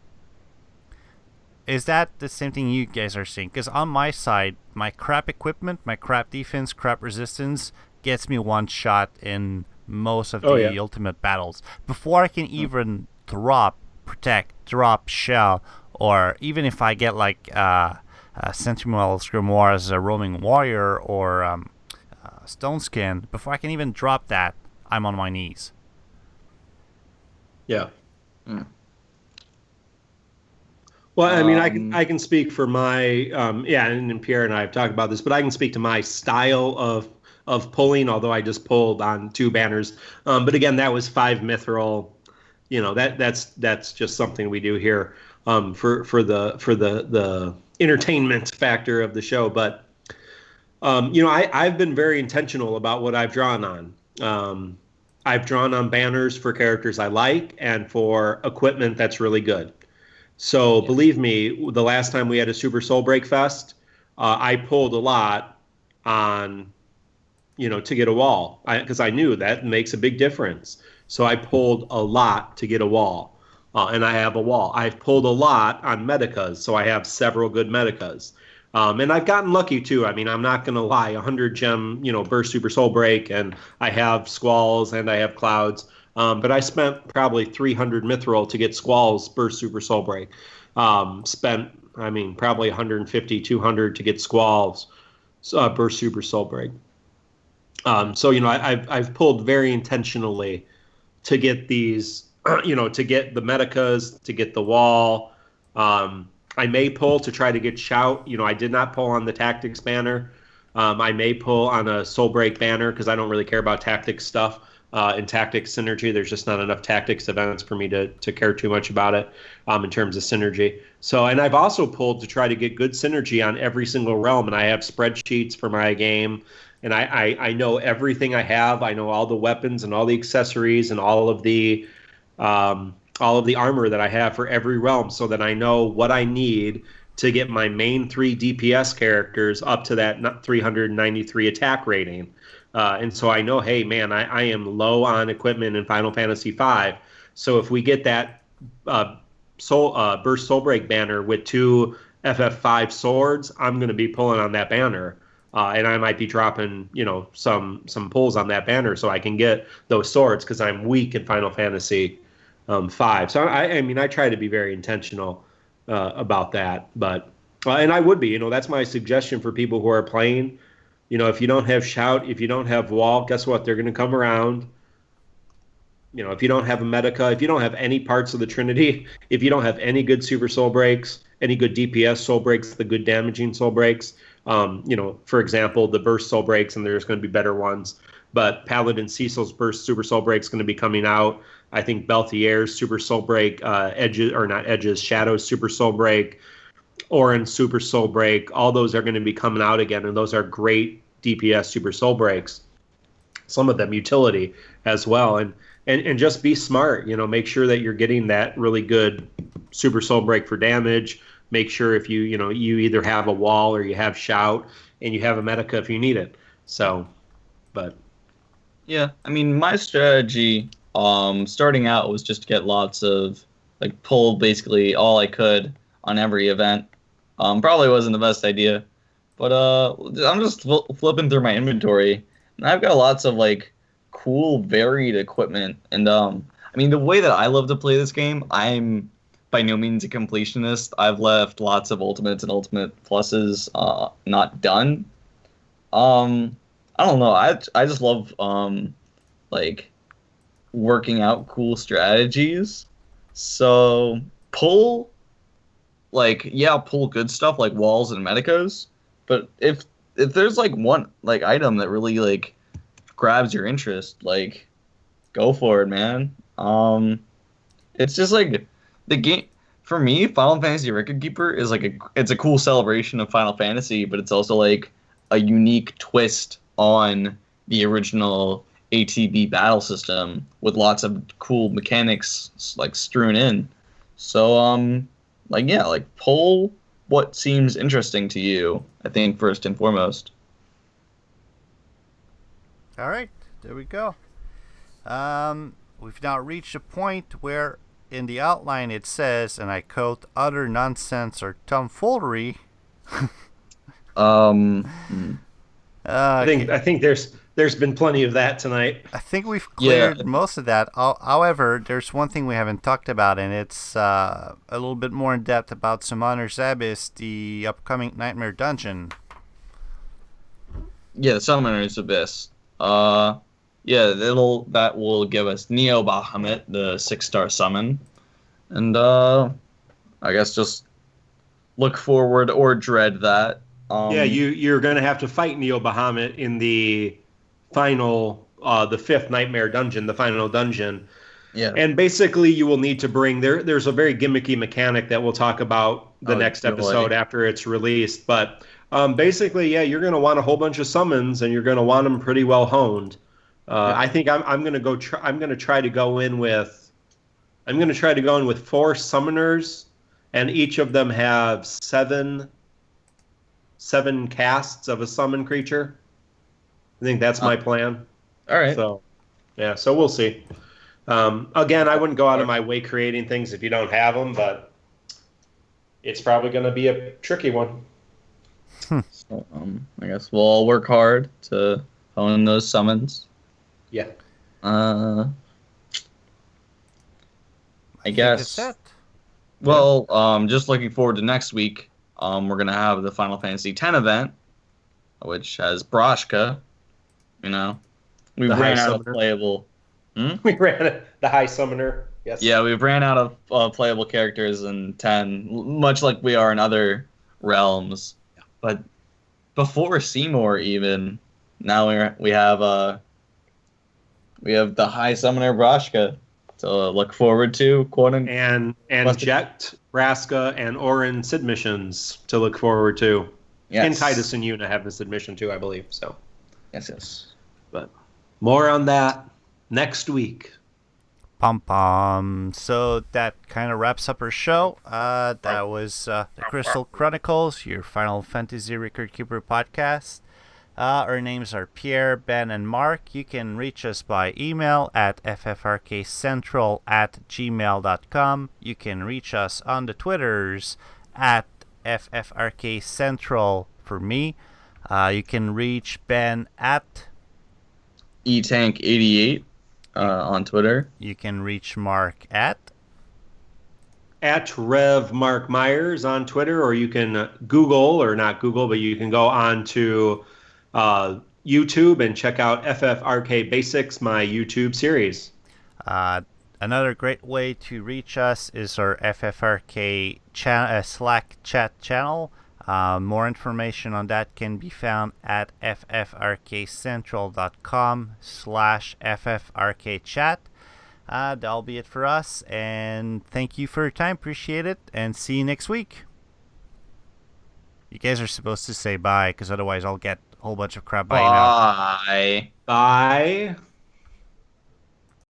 Is that the same thing you guys are seeing? Because on my side, my crap equipment, my crap defense, crap resistance gets me one shot in most of the ultimate battles. Before I can even drop protect, drop shell, or even if I get like Sentinel's Grimoire as a roaming warrior or Stone Skin, before I can even drop that, I'm on my knees. Yeah. Well, I mean, I can speak for my and Pierre and I have talked about this, but I can speak to my style of pulling. Although I just pulled on 2 banners, but again, that was 5 mithril. You know, that's just something we do here for the entertainment factor of the show. But I've been very intentional about what I've drawn on. I've drawn on banners for characters I like and for equipment that's really good. So believe me, the last time we had a Super Soul Break Fest, I pulled a lot on, to get a wall, because I knew that makes a big difference. So I pulled a lot to get a wall, and I have a wall. I've pulled a lot on Medicas, so I have several good Medicas. And I've gotten lucky too. I mean, I'm not going to lie, 100 gem, Burst Super Soul Break, and I have Squalls and I have Clouds. But I spent probably 300 mithril to get Squall's Burst Super Soul Break. Probably 150, 200 to get Squall's Burst Super Soul Break. I've pulled very intentionally to get these, to get the Medicas, to get the wall. I may pull to try to get Shout. I did not pull on the Tactics banner. I may pull on a Soul Break banner because I don't really care about Tactics stuff. In Tactics Synergy, there's just not enough Tactics events for me to care too much about it in terms of Synergy. So, and I've also pulled to try to get good Synergy on every single realm, and I have spreadsheets for my game, and I know everything I have. I know all the weapons and all the accessories and all of the armor that I have for every realm, so that I know what I need to get my main 3 DPS characters up to that 393 attack rating. And so I know, hey, man, I am low on equipment in Final Fantasy V. So if we get that Burst Soul Break banner with 2 FF5 swords, I'm going to be pulling on that banner. And I might be dropping, some pulls on that banner so I can get those swords because I'm weak in Final Fantasy V. So, I try to be very intentional about that. But and I would be, that's my suggestion for people who are playing. If you don't have Shout, if you don't have Wall, guess what? They're going to come around. If you don't have a Medica, if you don't have any parts of the Trinity, if you don't have any good Super Soul Breaks, any good DPS Soul Breaks, the good damaging Soul Breaks, for example, the Burst Soul Breaks, and there's going to be better ones. But Paladin Cecil's Burst Super Soul Break is going to be coming out. I think Belthier's Super Soul Break, Shadow's Super Soul Break, Orin Super Soul Break, all those are going to be coming out again, and those are great DPS Super Soul Breaks. Some of them utility as well, and just be smart. Make sure that you're getting that really good Super Soul Break for damage. Make sure if you either have a wall or you have Shout, and you have a Medica if you need it. So, but yeah, my strategy starting out was just to get lots of pull basically all I could on every event. Probably wasn't the best idea, but I'm just flipping through my inventory, and I've got lots of cool varied equipment. And the way that I love to play this game, I'm by no means a completionist. I've left lots of ultimates and ultimate pluses not done. I don't know. I just love working out cool strategies. So pull pull good stuff like walls and medicos. But if there's like one like item that really like grabs your interest, like go for it, man. It's just like the game for me. Final Fantasy Record Keeper is like it's a cool celebration of Final Fantasy, but it's also like a unique twist on the original ATB battle system with lots of cool mechanics like strewn in. So like pull what seems interesting to you, I think, first and foremost. All right, there we go. We've now reached a point where in the outline it says, and I quote, "Other nonsense or tomfoolery." I think there's been plenty of that tonight. I think we've cleared most of that. However, there's one thing we haven't talked about, and it's a little bit more in depth about Summoner's Abyss, the upcoming Nightmare Dungeon. Yeah, the Summoner's Abyss. That will give us Neo Bahamut, the 6-star summon, and I guess just look forward or dread that. You're gonna have to fight Neo Bahamut in the final, the 5th Nightmare Dungeon, the final dungeon. Yeah, and basically you will need to bring there's a very gimmicky mechanic that we'll talk about the next episode after it's released, but basically, you're going to want a whole bunch of summons, and you're going to want them pretty well honed. I think I'm going to go. I'm going to try to go in with 4 summoners, and each of them have seven casts of a summon creature. I think that's my plan. All right. So we'll see. Again, I wouldn't go out of my way creating things if you don't have them, but it's probably going to be a tricky one. So, I guess we'll all work hard to hone those summons. Yeah. I guess. That's it. Well, just looking forward to next week. We're gonna have the Final Fantasy X event, which has Broshka. You know, we ran out of playable. We ran the high summoner. Yes. Yeah, we've ran out of playable characters in 10, much like we are in other realms. But before Seymour, even now we have the High Summoner Broshka to look forward to, and Jet, Raska, and Orin submissions to look forward to. Yes. And Titus and Yuna have the submission too, I believe. So yes. But more on that next week. Pom-pom. So that kind of wraps up our show. That was the Crystal Chronicles, your Final Fantasy Record Keeper podcast. Our names are Pierre, Ben, and Mark. You can reach us by email at ffrkcentral@gmail.com. You can reach us on the Twitters at ffrkcentral for me. You can reach Ben at etank88 on Twitter. You can reach Mark at Rev Mark Myers on Twitter, or you can Google, or not Google, but you can go on to YouTube and check out FFRK Basics, my YouTube series. Another great way to reach us is our FFRK Slack chat channel. More information on that can be found at ffrkcentral.com/ffrkchat. That'll be it for us, and thank you for your time. Appreciate it, and see you next week. You guys are supposed to say bye, because otherwise I'll get a whole bunch of crap by you now. Bye. Bye.